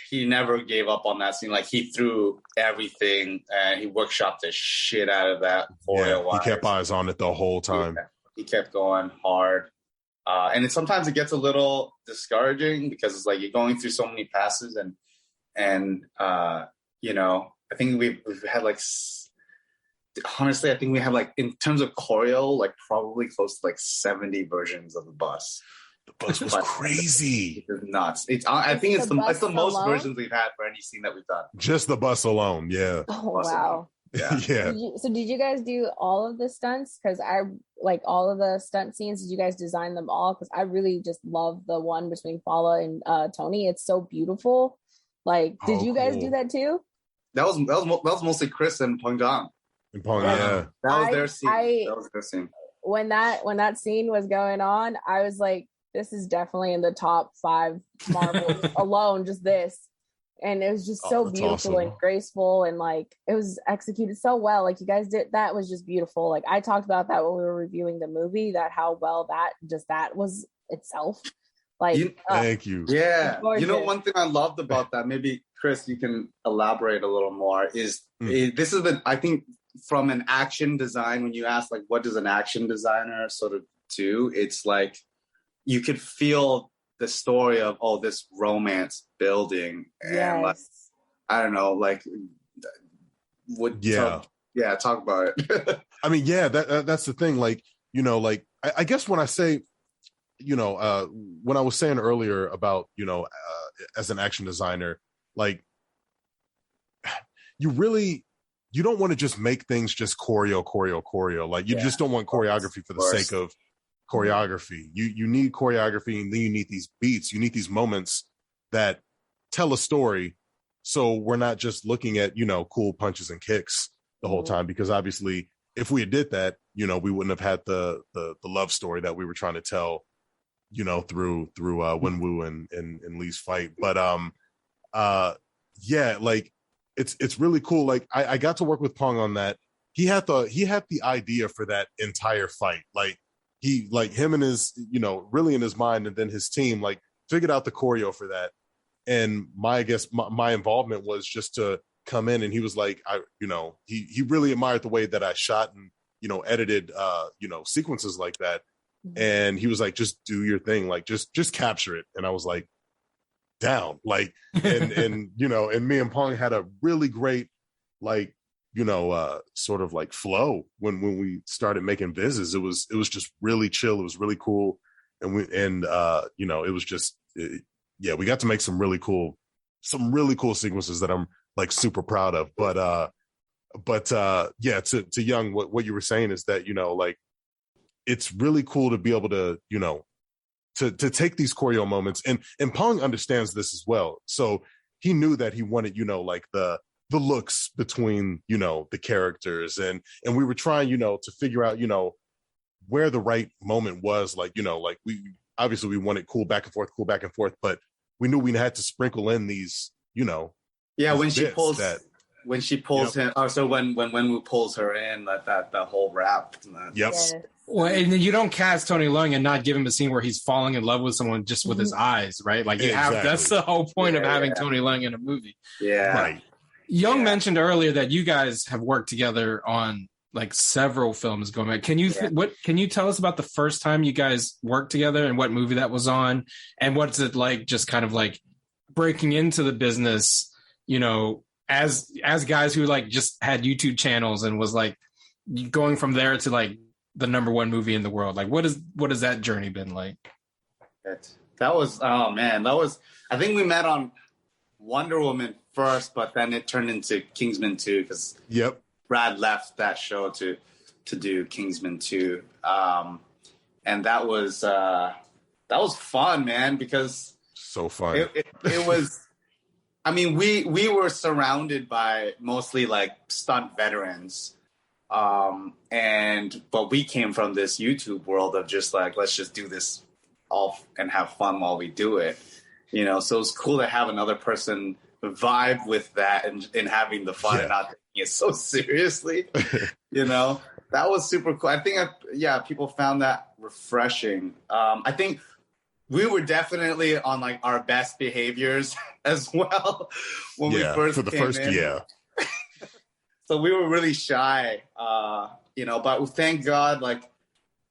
he never gave up on that scene. Like he threw everything and he workshopped the shit out of that. He kept eyes on it the whole time. He kept going hard. And sometimes it gets a little discouraging because it's like you're going through so many passes and I think we've had honestly, I think we have like, in terms of choreo, like probably close to like 70 versions of the bus. The bus was crazy. It's nuts. I think it's the most versions we've had for any scene that we've done. Just the bus alone. Yeah. Oh, wow. Yeah. Yeah. Did you guys do all of the stunts? Because I like all of the stunt scenes. Did you guys design them all? Because I really just love the one between Paula and Tony. It's so beautiful. Like, did you guys do that too? That was mostly Chris and Peng Jong. And Peng, yeah. That was their scene. That was their scene. When that scene was going on, I was like, this is definitely in the top 5 Marvels alone. Just this. And it was just so beautiful and graceful, and like it was executed so well. Like you guys did, that was just beautiful. Like I talked about that when we were reviewing the movie, that how well that was itself. Like thank you. Yeah. One thing I loved about that, maybe Chris, you can elaborate a little more, is this is I think from an action design, when you ask like what does an action designer sort of do, it's like you could feel the story of this romance building, and like I don't know, like talk about it. I mean, that's the thing. Like I guess when I say, when I was saying earlier about as an action designer, like you don't want to just make things just choreo. Like you just don't want choreography for the sake of choreography. You need choreography, and then you need these beats, you need these moments that tell a story, so we're not just looking at cool punches and kicks the whole time, because obviously if we did that, we wouldn't have had the love story that we were trying to tell through Wenwu and Lee's fight. But like it's really cool. Like I got to work with Pong on that. He had the idea for that entire fight. Like him and his, really in his mind, and then his team, like figured out the choreo for that. And my involvement was just to come in, and he was like, he really admired the way that I shot and, edited, sequences like that. And he was like, just do your thing. Like, just capture it. And I was like, down, like, and me and Pong had a really great, like, sort of like flow when we started making vises. It was just really chill. It was really cool. And it was just, we got to make some really cool sequences that I'm like super proud of. But to Young, what you were saying is that, like, it's really cool to be able to, to take these choreo moments, and Pong understands this as well. So he knew that he wanted, like the looks between, the characters, and we were trying, to figure out, where the right moment was. Like, like we obviously wanted cool back and forth, but we knew we had to sprinkle in these, when she pulls him, so when we pulls her in, that whole rap. Yep. Yeah. Well, and you don't cast Tony Leung and not give him a scene where he's falling in love with someone just with his eyes, right? Like that's the whole point of having Tony Leung in a movie. Yeah. Right. Young mentioned earlier that you guys have worked together on like several films going back. Can you tell us about the first time you guys worked together and what movie that was on, and what's it like just kind of like breaking into the business, as guys who like just had YouTube channels and was like going from there to like the #1 movie in the world? Like what has that journey been like? That was I think we met on Wonder Woman first, but then it turned into Kingsman 2 because Brad left that show to do Kingsman 2. And that was fun, man, because So fun. it was, I mean, we were surrounded by mostly like stunt veterans. But we came from this YouTube world of just like, let's just do this all and have fun while we do it. You know, so it's cool to have another person vibe with that and having the fun and not taking it so seriously. You know, that was super cool. I think, people found that refreshing. I think we were definitely on like our best behaviors as well when we first for the came first in. So we were really shy, but thank God, like,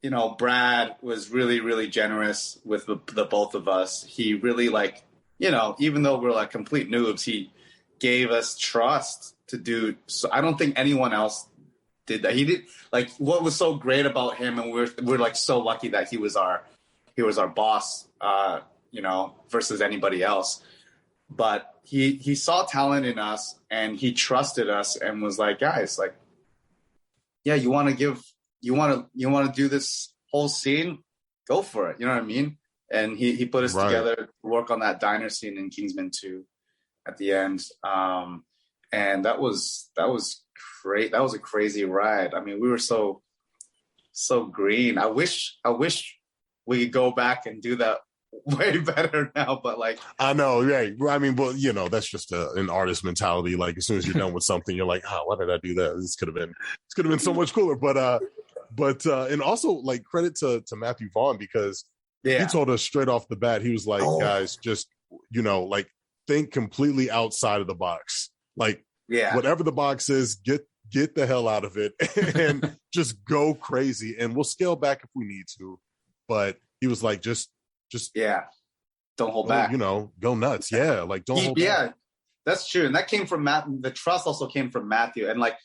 you know, Brad was really, really generous with the both of us. He really, like, you know, even though we're like complete noobs, he gave us trust to do. So I don't think anyone else did that. He did, like, what was so great about him, and we're like so lucky that he was our boss, versus anybody else. But he saw talent in us, and he trusted us, and was like, guys, like, yeah, you want to do this whole scene, go for it. You know what I mean? And he put us together to work on that diner scene in Kingsman 2 at the end. And that was great. That was a crazy ride. I mean, we were so green. I wish we could go back and do that way better now, but like, I know, right? I mean, well, you know, that's just an artist mentality. Like, as soon as you're done with something, you're like, why did I do that? This could have been so much cooler. But and also, like, credit to Matthew Vaughn, because he told us straight off the bat, he was like, guys, just, you know, like, think completely outside of the box. Like, whatever the box is, get the hell out of it and just go crazy, and we'll scale back if we need to. But he was like, just don't hold back. You know, go nuts. Yeah, like, don't hold back. Yeah, that's true. And that came from Matt. The trust also came from Matthew, and like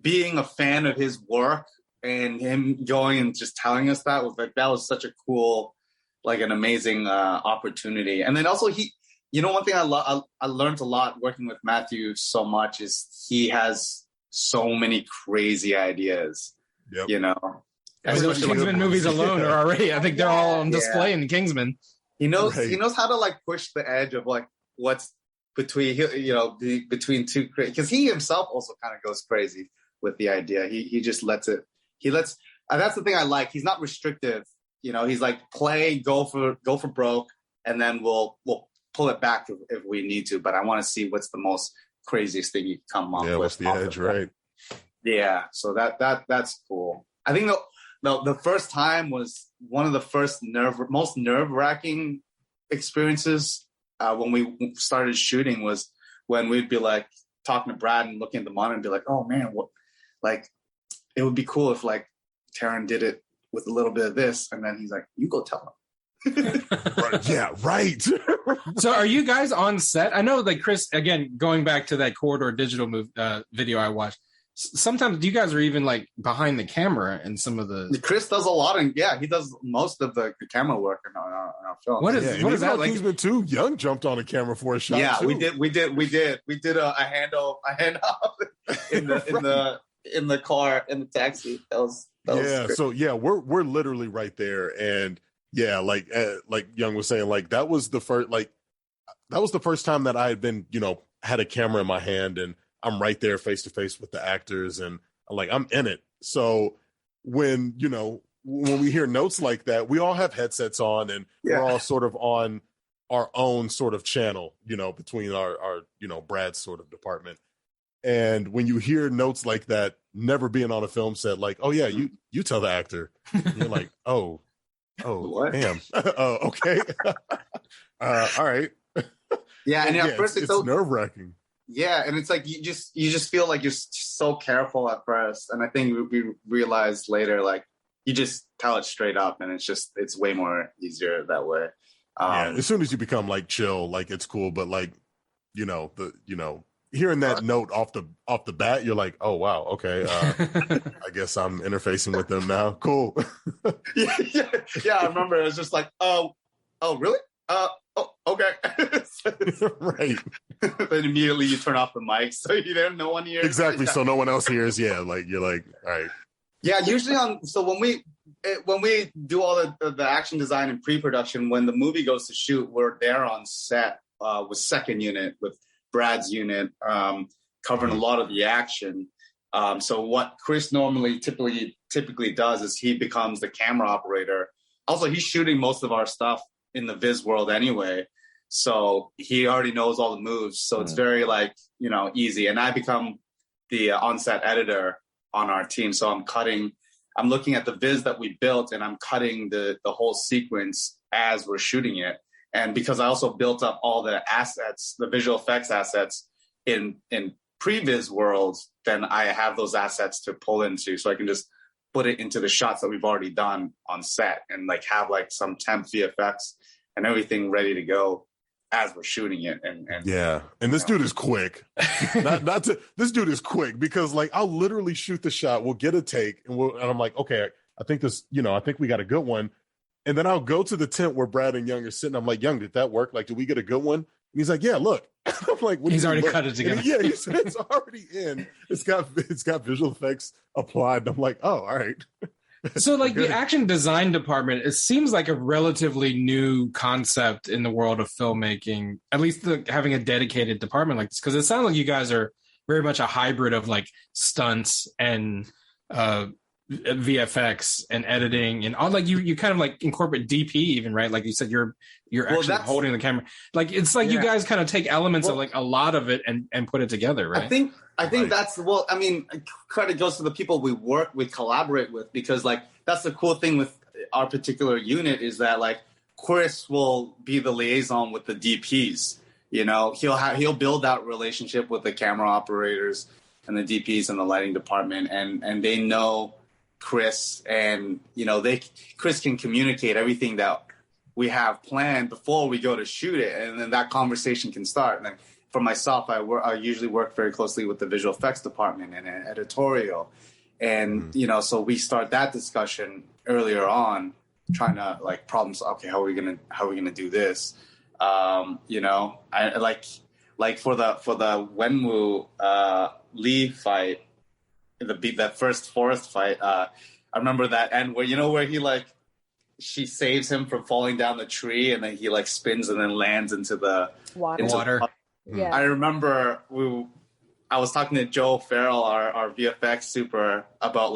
being a fan of his work and him going and just telling us that was such a cool, like, an amazing opportunity. And then also one thing I learned a lot working with Matthew so much is he has so many crazy ideas. Yep. You know. Those Kingsman movies alone are already, I think they're all on display in Kingsman. He knows how to like push the edge of like what's between between two, because he himself also kind of goes crazy with the idea. He just lets it. That's the thing I like. He's not restrictive. You know, he's like, play, go for broke, and then we'll pull it back if we need to. But I want to see what's the most craziest thing you can come up with. Yeah, what's the edge, right? Yeah, so that's cool. I think the first time was one of the first most nerve-wracking experiences when we started shooting, was when we'd be like talking to Brad and looking at the monitor and be like, oh man, it would be cool if like Taron did it with a little bit of this, and then he's like, you go tell him. Right. Yeah, right. So are you guys on set? I know, like, Chris, again, going back to that Corridor Digital video I watched, sometimes you guys are even like behind the camera in some of the. Chris does a lot, and he does most of the camera work in our film. What is that like? Kingsman 2, Young jumped on a camera for a shot. Yeah, too. we did a handoff in the car, in the taxi. That was great. So we're literally right there, and like Young was saying, like, that was the first time that I had been, had a camera in my hand, and I'm right there face to face with the actors, and like, I'm in it. So when we hear notes like that, we all have headsets on, and we're all sort of on our own sort of channel, between our Brad's sort of department. And when you hear notes like that, never being on a film set, like, oh yeah, you tell the actor, and you're like, oh, what? Damn, okay, all right, yeah. And at first it's nerve wracking. Yeah, and it's like you just feel like you're so careful at first, and I think we realized later, like, you just tell it straight up, and it's way more easier that way. As soon as you become like chill, like, it's cool, but like, hearing that note off the bat, you're like, oh wow, okay, I guess I'm interfacing with them now. Cool. yeah. I remember it was just like, oh really? oh, okay. Right. Then immediately you turn off the mic, so you don't no one hears. Exactly. So no one else hears. Yeah. Like you're like, all right. Yeah. Usually when we do all the action design and pre-production, when the movie goes to shoot, we're there on set with second unit, with Brad's unit, covering a lot of the action. So what Chris normally typically does is he becomes the camera operator. Also, he's shooting most of our stuff in the Viz world anyway. So he already knows all the moves. So it's very easy. And I become the on-set editor on our team. So I'm looking at the Viz that we built and I'm cutting the whole sequence as we're shooting it. And because I also built up all the assets, the visual effects assets in pre-Viz worlds, then I have those assets to pull into, so I can just put it into the shots that we've already done on set and have some temp VFX and everything ready to go as we're shooting it. And yeah, and this dude is quick. This dude is quick because I'll literally shoot the shot, we'll get a take, and I'm like, okay, I think we got a good one. And then I'll go to the tent where Brad and Young are sitting. I'm like, Young, did that work? Did we get a good one? And he's like, yeah, look. I'm like, what he's already cut it together. Yeah, he said it's already in. It's got visual effects applied. I'm like, oh, all right. So the action design department, it seems like a relatively new concept in the world of filmmaking, at least having a dedicated department like this, because it sounds like you guys are very much a hybrid of stunts and VFX and editing and all. You kind of incorporate DP even, right? Like you said, you're actually holding the camera. You guys kind of take elements of a lot of it and put it together, right? I think that's credit goes to the people we collaborate with, because that's the cool thing with our particular unit is that Chris will be the liaison with the DPs. He'll build that relationship with the camera operators and the DPs and the lighting department, and they know Chris, and Chris can communicate everything that we have planned before we go to shoot it, and then that conversation can start. And then for myself, I usually work very closely with the visual effects department and editorial, and so we start that discussion earlier on, trying to problem solve. Okay, how are we gonna do this? I for the Wenwu Lee fight. That first forest fight, I remember that end where he she saves him from falling down the tree, and then he spins and then lands into the water. Yeah, I remember I was talking to Joe Farrell, our VFX super, about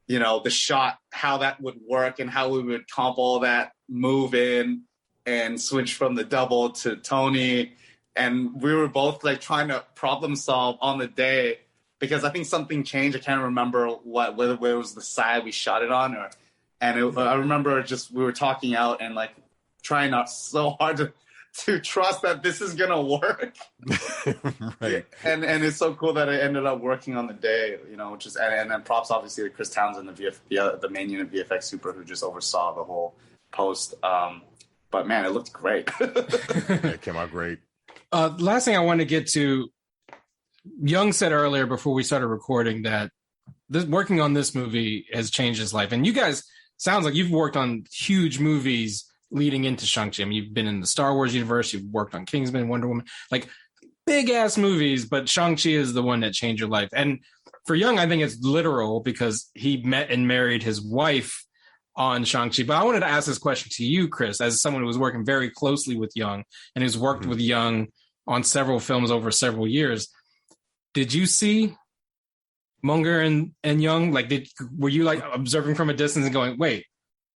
the shot, how that would work and how we would comp all that move in and switch from the double to Tony, and we were both trying to problem solve on the day. Because I think something changed. I can't remember whether it was the side we shot it on, I remember we were talking out and trying not so hard to trust that this is gonna work. Right. And it's so cool that it ended up working on the day, which is and then props obviously to Chris Townsend, the main unit VFX super, who just oversaw the whole post. But man, it looked great. It came out great. Last thing I want to get to. Young said earlier before we started recording that working on this movie has changed his life. And you guys, sounds like you've worked on huge movies leading into Shang-Chi. I mean, you've been in the Star Wars universe, you've worked on Kingsman, Wonder Woman, big ass movies, but Shang-Chi is the one that changed your life. And for Young, I think it's literal because he met and married his wife on Shang-Chi. But I wanted to ask this question to you, Chris, as someone who was working very closely with Young and who's worked with Young on several films over several years. Did you see Munger and Young? Were you observing from a distance and going, wait,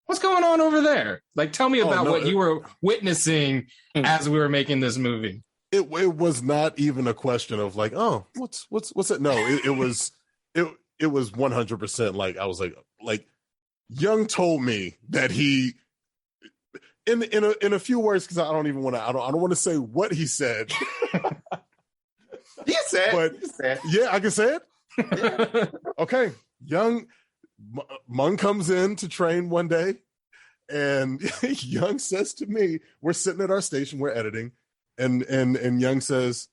what's going on over there? Tell me about what you were witnessing as we were making this movie. It was not even a question of what's it? No, it was 100%. I was Young told me that he, in a few words, because I don't want to say what he said. You said. Yeah, I can say it. Yeah. Okay. Young Mung comes in to train one day, and Young says to me, we're sitting at our station, we're editing, and Young says,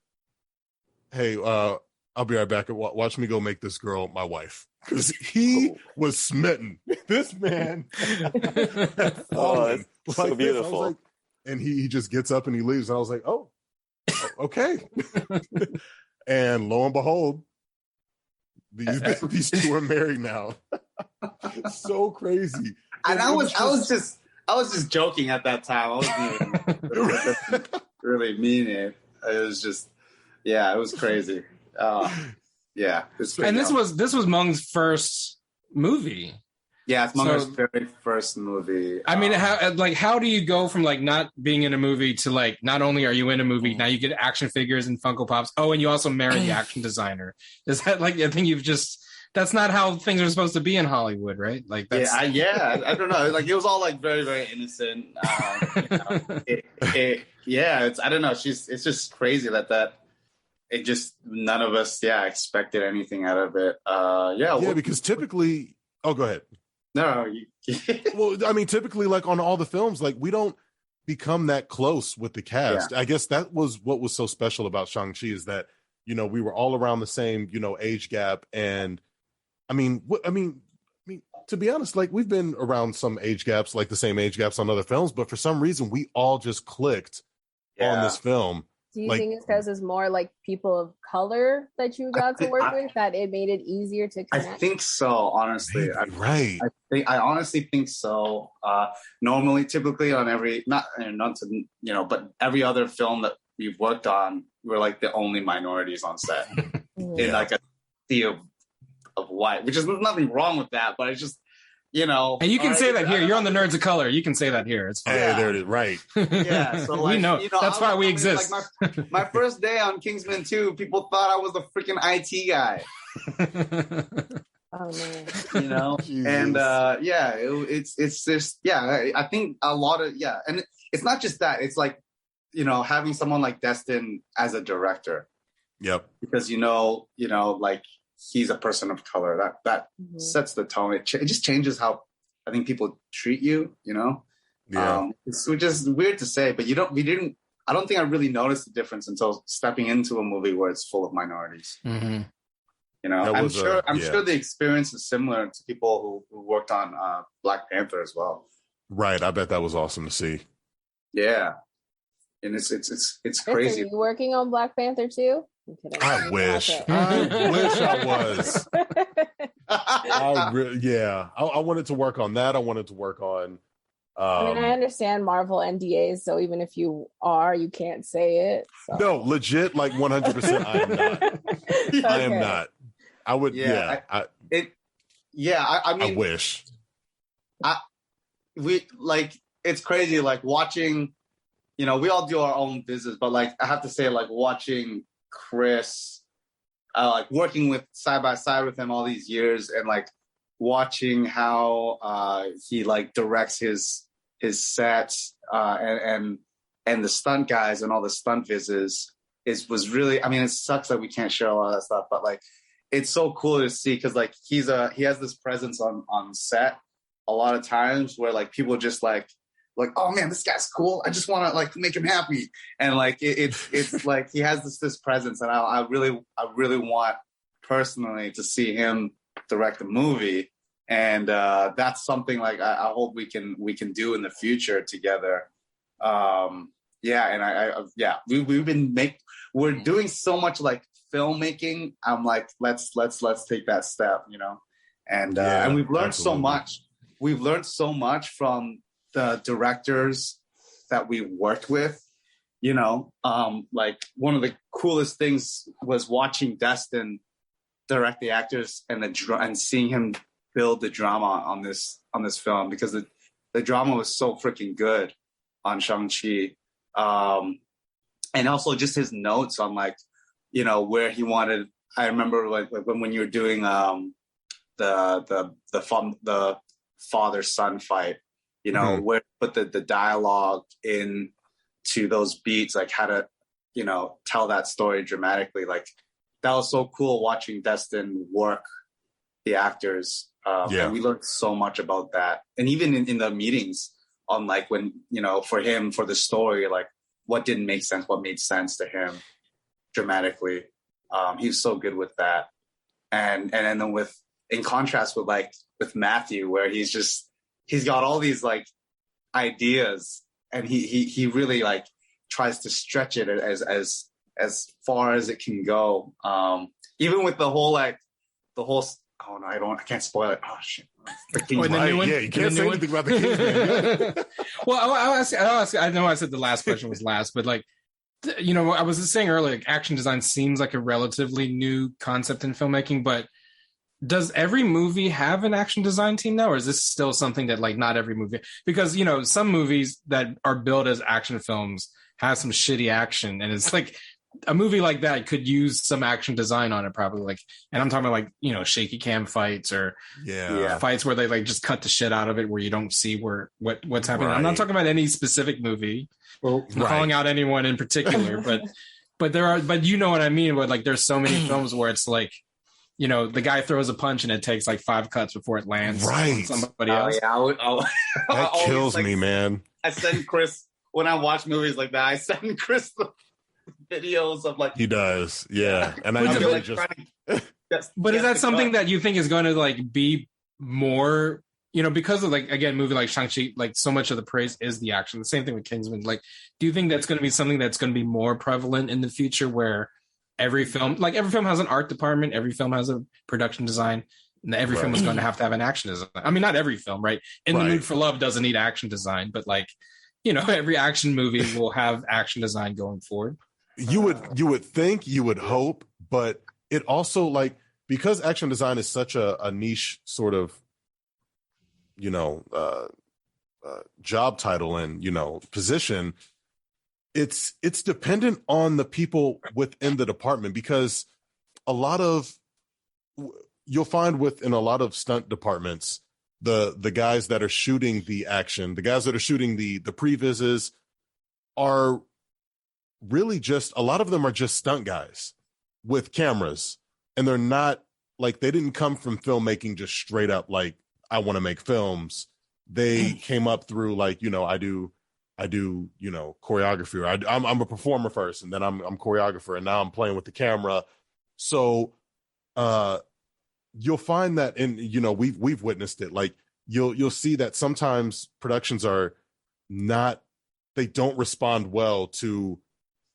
hey, I'll be right back. Watch me go make this girl my wife. Because he was smitten. This man had fallen. So beautiful. and he just gets up and he leaves. And I was like, oh, okay. And lo and behold, these two are married now. So crazy. And I was just joking at that time. I wasn't even really mean it. It was just, yeah, it was crazy. Yeah. And this was Mung's first movie. Yeah, it's Munger's very first movie. I mean, how do you go from like not being in a movie to like not only are you in a movie, now you get action figures and Funko Pops. Oh, and you also marry the action designer. Is that like, I think that's not how things are supposed to be in Hollywood, right? Like that's I don't know. Like it was all like very, very innocent. It's I don't know. It's just crazy that it just none of us expected anything out of it. Because typically, go ahead. No. Well, I mean, typically, like on all the films, like we don't become that close with the cast. I guess that was what was so special about Shang-Chi is that, we were all around the same, age gap. And I mean, to be honest, like we've been around some age gaps, like the same age gaps on other films, but for some reason we all just clicked on this film. Do you think it's because it's more like people of color that you got to work with that it made it easier to connect? I think so, honestly. Right. I honestly think so. Normally, typically on but every other film that we've worked on, we're like the only minorities on set in like a sea of white, which is nothing wrong with that, but it's just, And you can say that here. You're on the Nerds of Color. You can say that here. It's fine. Yeah, there it is. Right. Yeah. So like, we know. That's why we exist. Like my first day on Kingsman 2, people thought I was the freaking IT guy. Oh man. And it's just I think a lot of and it's not just that. It's like having someone like Destin as a director. Yep. Because like he's a person of color. That sets the tone. It just changes how I think people treat you. It's just weird to say, but I don't think I really noticed the difference until stepping into a movie where it's full of minorities. Mm-hmm. I'm sure the experience is similar to people who worked on Black Panther as well. Right. I bet that was awesome to see. Yeah. And it's crazy. Are you working on Black Panther too? I wish. I was. I wanted to work on that. I wanted to work on. I understand Marvel NDAs, so even if you can't say it. So. No, legit, like 100%. I am not. Okay. I am not. I would. I mean, I wish. It's crazy. Like watching, we all do our own business, but like I have to say, like watching Chris, like working with side by side with him all these years, and like watching how he like directs his sets and the stunt guys and all the stunt vises was really. I mean, it sucks that we can't share all that stuff, but like it's so cool to see because like he has this presence on set a lot of times where like people just like, oh man, this guy's cool. I just want to like make him happy. And like, it's like, he has this presence. And I really want personally to see him direct a movie. And that's something like, I hope we can do in the future together. We're doing so much like filmmaking. I'm like, let's take that step, and we've learned so much. We've learned so much from the directors that we worked with, like one of the coolest things was watching Destin direct the actors and seeing him build the drama on this film, because the drama was so freaking good on Shang-Chi. And also just his notes on like, where he wanted. I remember like when you were doing the father-son fight, where to put the dialogue in to those beats, like how to, tell that story dramatically. Like that was so cool watching Destin work the actors. And we learned so much about that. And even in the meetings on like when, for him, for the story, like what didn't make sense, what made sense to him dramatically. He was so good with that. And then in contrast with Matthew, where he's got all these like ideas and he really like tries to stretch it as far as it can go. Even with the whole oh no, I can't spoil it. Oh shit. Yeah, you can't say anything about the Kingsman. Well, I know I said the last question was last, but like, you know, I was just saying earlier, like, action design seems like a relatively new concept in filmmaking, but does every movie have an action design team now, or is this still something that like not every movie? Because, you know, some movies that are billed as action films have some shitty action, and it's like a movie like that could use some action design on it, probably. Like, and I'm talking about like, you know, shaky cam fights or fights where they like just cut the shit out of it, where you don't see what's happening. Right. I'm not talking about any specific movie. Well, I'm calling out anyone in particular, but you know what I mean. But like, there's so many films where it's like, you know, the guy throws a punch and it takes like 5 cuts before it lands on somebody else. That kills me, man. I send Chris, when I watch movies like that, I send Chris the videos of like... He does, yeah. And I like just... But is that something that you think is going to like be more, you know, because of like, again, movie like Shang-Chi, like so much of the praise is the action. The same thing with Kingsman. Like, do you think that's going to be something that's going to be more prevalent in the future, where every film has an art department, every film has a production design, and every film is going to have an action design? I mean, not every film, right? In the Mood for Love doesn't need action design, but like, you know, every action movie will have action design going forward. You would think, you would hope, but it also, like, because action design is such a niche sort of, you know, job title and, you know, position, it's dependent on the people within the department, because you'll find within a lot of stunt departments, the guys that are shooting the action, the guys that are shooting the previses are really just, a lot of them are just stunt guys with cameras, and they're not like, they didn't come from filmmaking just straight up like, I want to make films. They came up through like, you know, I do, you know, choreography, or I'm a performer first, and then I'm choreographer, and now I'm playing with the camera. So you'll find that, and you know, we've witnessed it. Like you'll see that sometimes productions they don't respond well to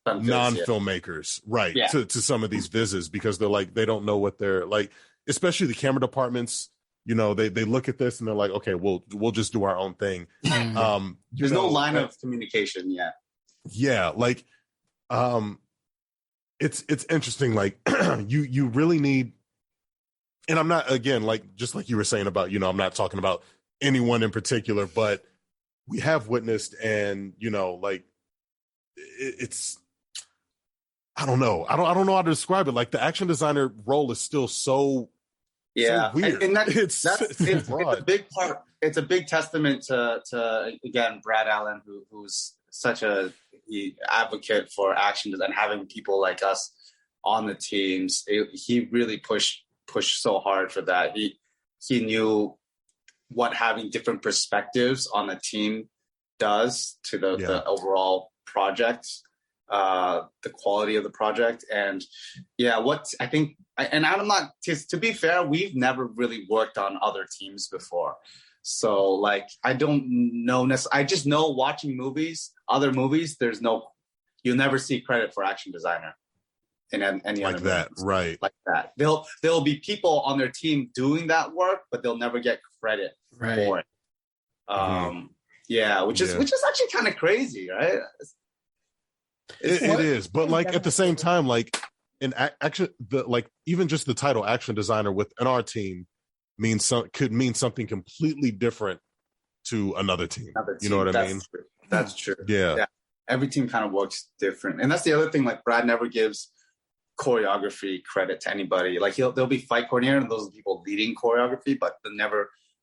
non-filmmakers, right? Yeah. To some of these vises, because they're like, they don't know what they're like, especially the camera departments. You know, they look at this and they're like, okay, we'll just do our own thing. There's no line of communication yet. Yeah, like, it's interesting. Like, you really need, and I'm not, again, like, just like you were saying about, you know, I'm not talking about anyone in particular, but we have witnessed, and you know, like, it's, I don't know how to describe it. Like, the action designer role is still so. Yeah, so weird. And it's a big part. It's a big testament to again, Brad Allen, who's such a advocate for action design, having people like us on the teams. He really pushed so hard for that. He knew what having different perspectives on the team does to the overall project, the quality of the project. And what I think, and I'm not, to be fair, we've never really worked on other teams before. So like, I don't know, I just know watching other movies, you'll never see credit for action designer in any like other that, movies. right? Like that. There'll be people on their team doing that work, but they'll never get credit for it. Which is actually kind of crazy, right? It is, but like at the same time, like in action, even just the title action designer within our team could mean something completely different to another team. You know what I mean? True. That's true. Yeah. Every team kind of works different, and that's the other thing. Like, Brad never gives choreography credit to anybody. Like, there'll be fight coordinator, and those are the people leading choreography, but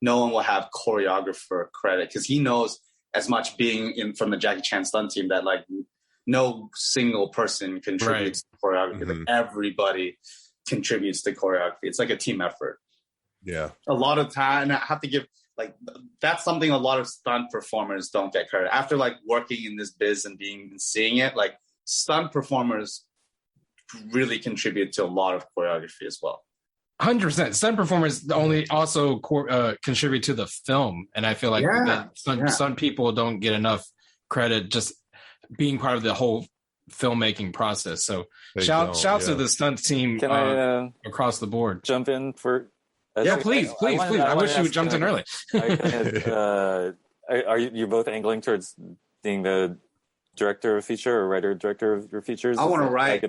no one will have choreographer credit, because he knows, as much being from the Jackie Chan stunt team, that like no single person contributes to choreography. Like, everybody contributes to choreography. It's like a team effort. Yeah. A lot of time, and I have to give, like, that's something a lot of stunt performers don't get credit. After like working in this biz and seeing it, like, stunt performers really contribute to a lot of choreography as well. 100%. Stunt performers only contribute to the film, and I feel like stunt people don't get enough credit just being part of the whole filmmaking process. So shouts to the stunt team Can I across the board. jump in for? Yeah, please. I wish you jumped in early. Are you both angling towards being the director of feature or writer director of your features? I want to write.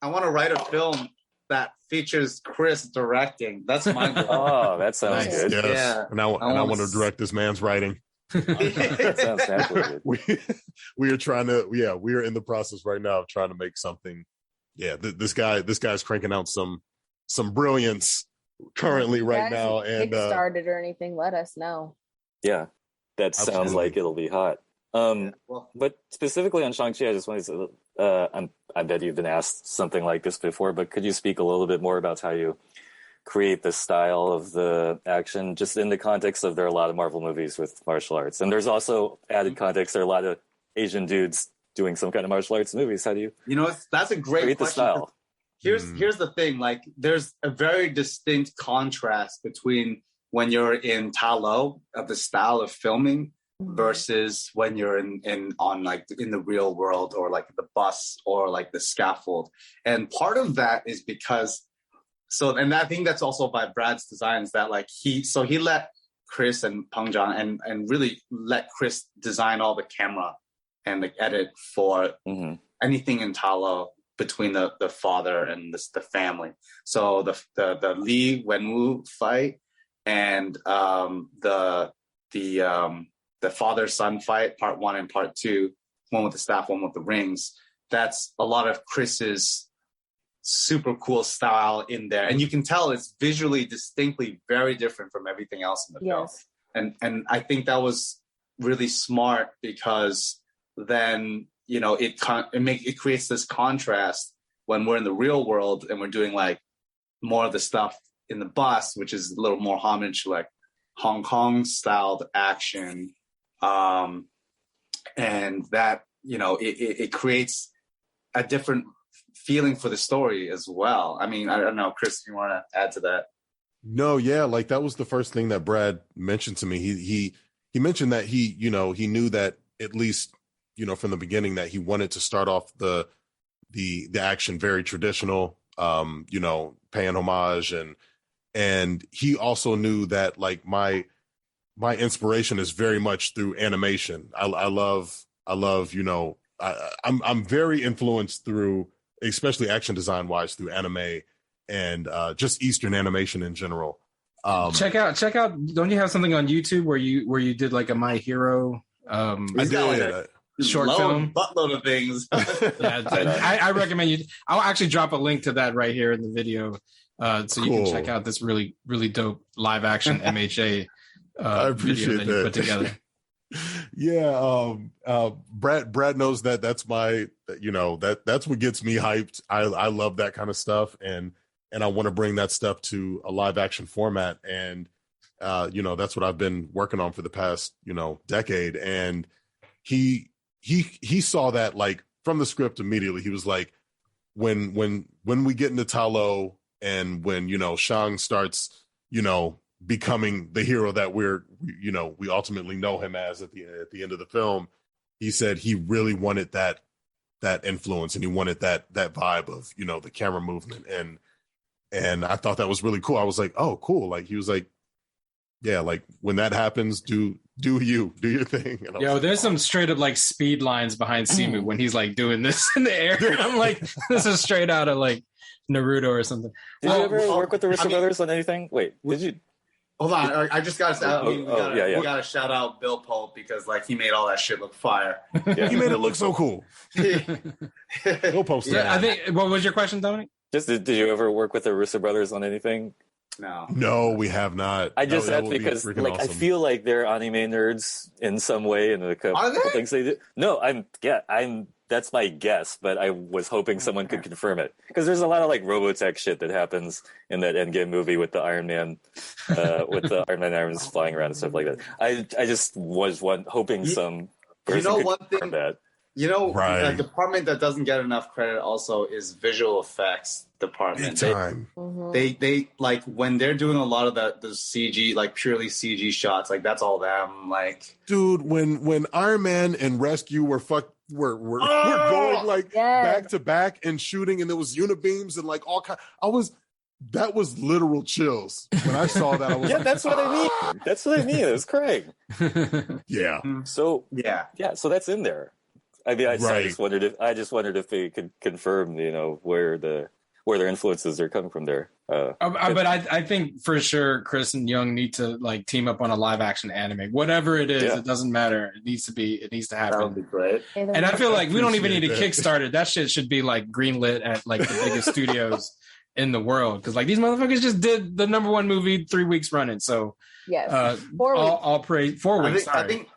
I want to write a film that features Chris directing. That's my goal. Oh, that sounds good. Yes. Yeah. And I want to direct this man's writing. That sounds naturally good. We are trying to, we are in the process right now of trying to make something. Yeah, this guy's cranking out some brilliance currently right now. And Kickstarted or anything, let us know. Yeah, that sounds Absolutely. like it'll be hot. But specifically on Shang-Chi, I just wanted to, I bet you've been asked something like this before, but could you speak a little bit more about how you create the style of the action, just in the context of there are a lot of Marvel movies with martial arts, and there's also added context, there are a lot of Asian dudes doing some kind of martial arts movies. How do you that's a great create the question. style? Here's the thing, like there's a very distinct contrast between when you're in Ta Lo of the style of filming versus when you're in the real world, or like the bus or like the scaffold. And part of that is because and I think that's also by Brad's designs, that like he let Chris and Pengjan and really let Chris design all the camera and the edit for anything in Ta Lo between the father and the family. So the Li Wenwu fight and the father-son fight, part 1 and part 2, one with the staff, one with the rings. That's a lot of Chris's super cool style in there. And you can tell it's visually distinctly very different from everything else in the film. And I think that was really smart, because then, it creates this contrast when we're in the real world and we're doing like more of the stuff in the bus, which is a little more homage to like Hong Kong styled action. And that, it creates a different feeling for the story as well. I mean, I don't know, Chris, if you want to add to that. No, yeah, like that was the first thing that Brad mentioned to me. He mentioned that he knew that, at least, from the beginning, that he wanted to start off the action very traditional, paying homage, and he also knew that like my inspiration is very much through animation. I love, I'm very influenced through, especially action design wise, through anime and just Eastern animation in general. Check out. Don't you have something on YouTube where you did like a My Hero? I did. Short film, buttload of things. I recommend you. I'll actually drop a link to that right here in the video, so you can check out this really, really dope live action MHA I appreciate video that you put together. Yeah, Brad knows that that's my, that's what gets me hyped. I love that kind of stuff, and I want to bring that stuff to a live action format, and that's what I've been working on for the past decade. And he saw that like from the script immediately. He was like, when we get into Ta Lo, and when Shang starts becoming the hero that we ultimately know him as at the end of the film, he said he really wanted that influence, and he wanted that vibe of the camera movement, and I thought that was really cool. I was like, oh, cool. Like he was like, yeah, like when that happens, do your thing. And there's some straight up like speed lines behind Simu when he's like doing this in the air. I'm like, this is straight out of like Naruto or something. Did you ever work with the Russo brothers on anything? Wait, did you? Hold on, I just got to. We yeah. got to shout out Bill Pope, because like he made all that shit look fire. Yeah. He made it look so cool. Bill Pope's Yeah, I think. What was your question, Dominic? Just did you ever work with the Russo brothers on anything? No, we have not. I just that said would be because freaking like awesome. I feel like they're anime nerds in some way, and a couple things they do. No, that's my guess, but I was hoping someone could confirm it, because there's a lot of like Robotech shit that happens in that Endgame movie with the Iron Man, with the Iron Man arms flying around and stuff like that. I just was hoping some person could confirm that. You know, Right. a department that doesn't get enough credit also is visual effects department. Big time. They like when they're doing a lot of the CG, like purely CG shots, like that's all them. Like, Dude, when Iron Man and Rescue were we're going like Yes. back to back and shooting, and there was unibeams and like all kind. That was literal chills when I saw that. I was Yeah, like, that's what I mean. That's what I mean. It was Craig. yeah. So yeah, so that's in there. I mean, I Right. just wondered if they could confirm, where their influences are coming from there. But I think for sure Chris and Young need to like team up on a live action anime. Whatever it is, Yeah. it doesn't matter. It needs to that would happen. be great. And I feel like we don't even need to Appreciate kickstart it. That shit should be like greenlit at like the biggest studios in the world. Because like these motherfuckers just did the #1 movie 3 weeks running. So Yes. 4 weeks. I'll pray 4 weeks. I think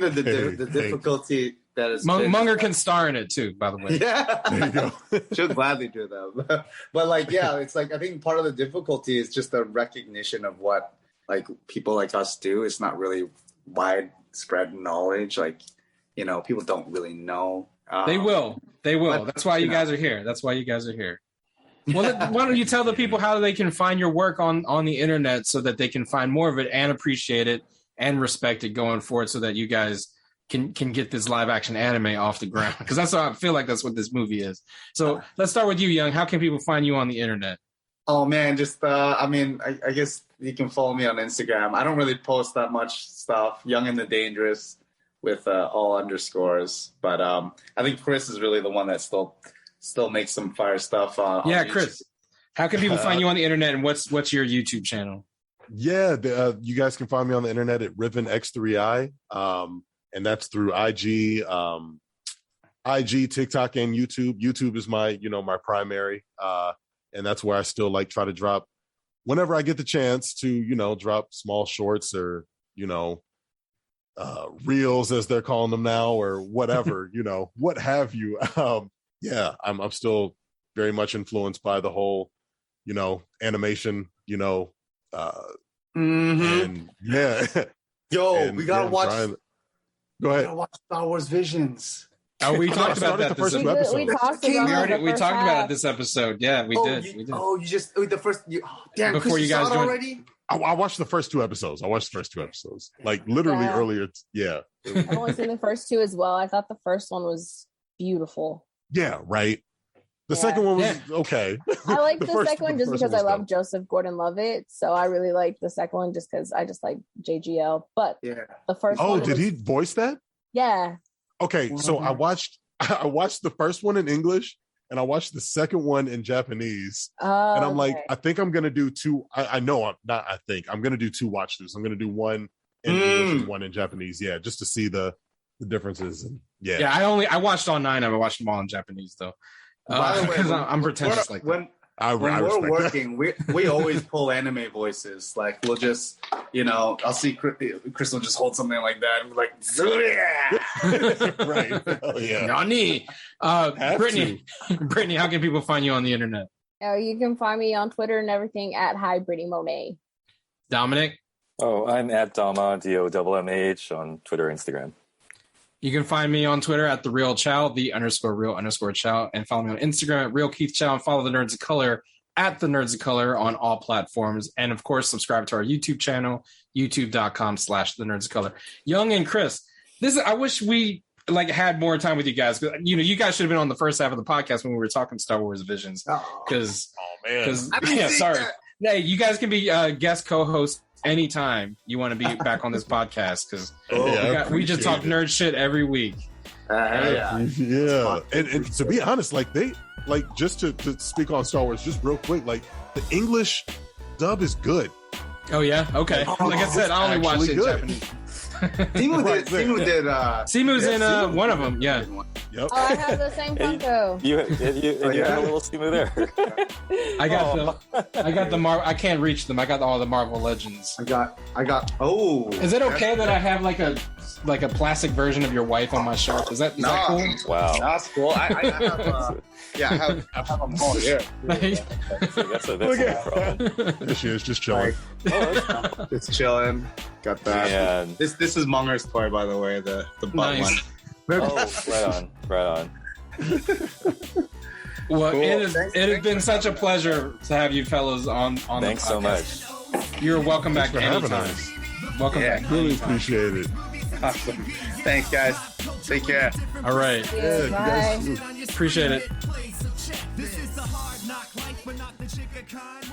that the difficulty that is Munger can star in it too, by the way. Yeah, There you go. should gladly do that. But like, yeah, it's like I think part of the difficulty is just the recognition of what like people like us do. It's not really widespread knowledge. Like, people don't really know. They will. But, That's why you guys are here. Well, why don't you tell the people how they can find your work on the internet so that they can find more of it and appreciate it and respect it going forward, so that you guys can get this live action anime off the ground? Because that's how I feel like that's what this movie is. So let's start with you, Young. How can people find you on the internet? Oh man, just I guess you can follow me on Instagram. I don't really post that much stuff. Young and the Dangerous with all underscores. But I think Chris is really the one that still makes some fire stuff. On YouTube. Chris, how can people find you on the internet, and what's your YouTube channel? Yeah, you guys can find me on the internet at RivenX3i, and that's through IG, TikTok, and YouTube. YouTube is my my primary, and that's where I still like try to drop whenever I get the chance to drop small shorts or reels as they're calling them now, or whatever what have you. Yeah, I'm still very much influenced by the whole animation and yeah. Yo, And, we gotta yeah, watch. Go We ahead. gotta watch Star Wars Visions. Oh, we I talked about started that. the first this two episodes. We talked We about we talked about it this episode. Yeah, we did. You just the first. Damn, Before Chris, you guys saw it joined- already. I watched the first 2 episodes. Like literally Yeah. earlier. Yeah. I've only seen the first 2 as well. I thought the first one was beautiful. Yeah, right. The Yeah. second one was okay. I like the first- second one the just first because I was love dope. Joseph Gordon-Levitt. So I really like the second one just because I just like JGL. But Yeah. the first Oh, one did was- he voice that? Yeah. Okay, so I watched the first one in English and I watched the second one in Japanese. And I'm like, I think I'm gonna do 2. I know I'm not. I think I'm gonna do 2 watch throughs. I'm gonna do one in English and one in Japanese. Yeah, just to see the differences. And Yeah, I watched all 9 of them. I watched them all in Japanese though. By the way, Because I'm pretentious like that. when I we're respect that. working, we always pull anime voices. Like we'll just, I'll see Chris will just hold something like that and be like, Zuria! Right. Oh yeah. Nani. Have Brittany, how can people find you on the internet? You can find me on Twitter and everything at Hi Brittany Monet. Dominic? Oh, I'm at Dama, DOMMAH on Twitter, Instagram. You can find me on Twitter at _real_chow, _real_chow, and follow me on Instagram at @realkeithchow, and follow the Nerds of Color at the Nerds of Color on all platforms. And of course, subscribe to our YouTube channel, youtube.com/the Nerds of Color. Young and Chris, I wish we had more time with you guys. You guys should have been on the first half of the podcast when we were talking Star Wars Visions. Because, sorry. Hey, you guys can be guest co-hosts anytime you want to be back on this podcast, because we just talk nerd shit every week. Yeah. And to be honest, just to speak on Star Wars just real quick, the English dub is good. Oh yeah, okay. Like I said, I only watch it in good. Japanese. Simu did. Simu's in one of them. Yeah. Yep. Oh, I have the same Funko. You have a little Simu there. I got the Marvel. I can't reach them. I got all the Marvel Legends. I got. Oh. Is it okay that I have like a plastic version of your wife on my shelf? Is that cool? Wow. That's cool. I have. I have them all here. That's a problem. There she is, just chilling. Just chilling. Got that. Man. This is Munger's toy, by the way. The butt Nice. one. Oh, right on. Well, Cool. it has been such a pleasure to have you fellows on Thanks the so podcast. much. You're welcome back for having anytime. us. Welcome Yeah. back. Really anytime. appreciate it. Awesome. Thanks, guys. Take care. All right. Yeah, you bye. guys- Appreciate it. This is the hard knock life, but not the chick kind.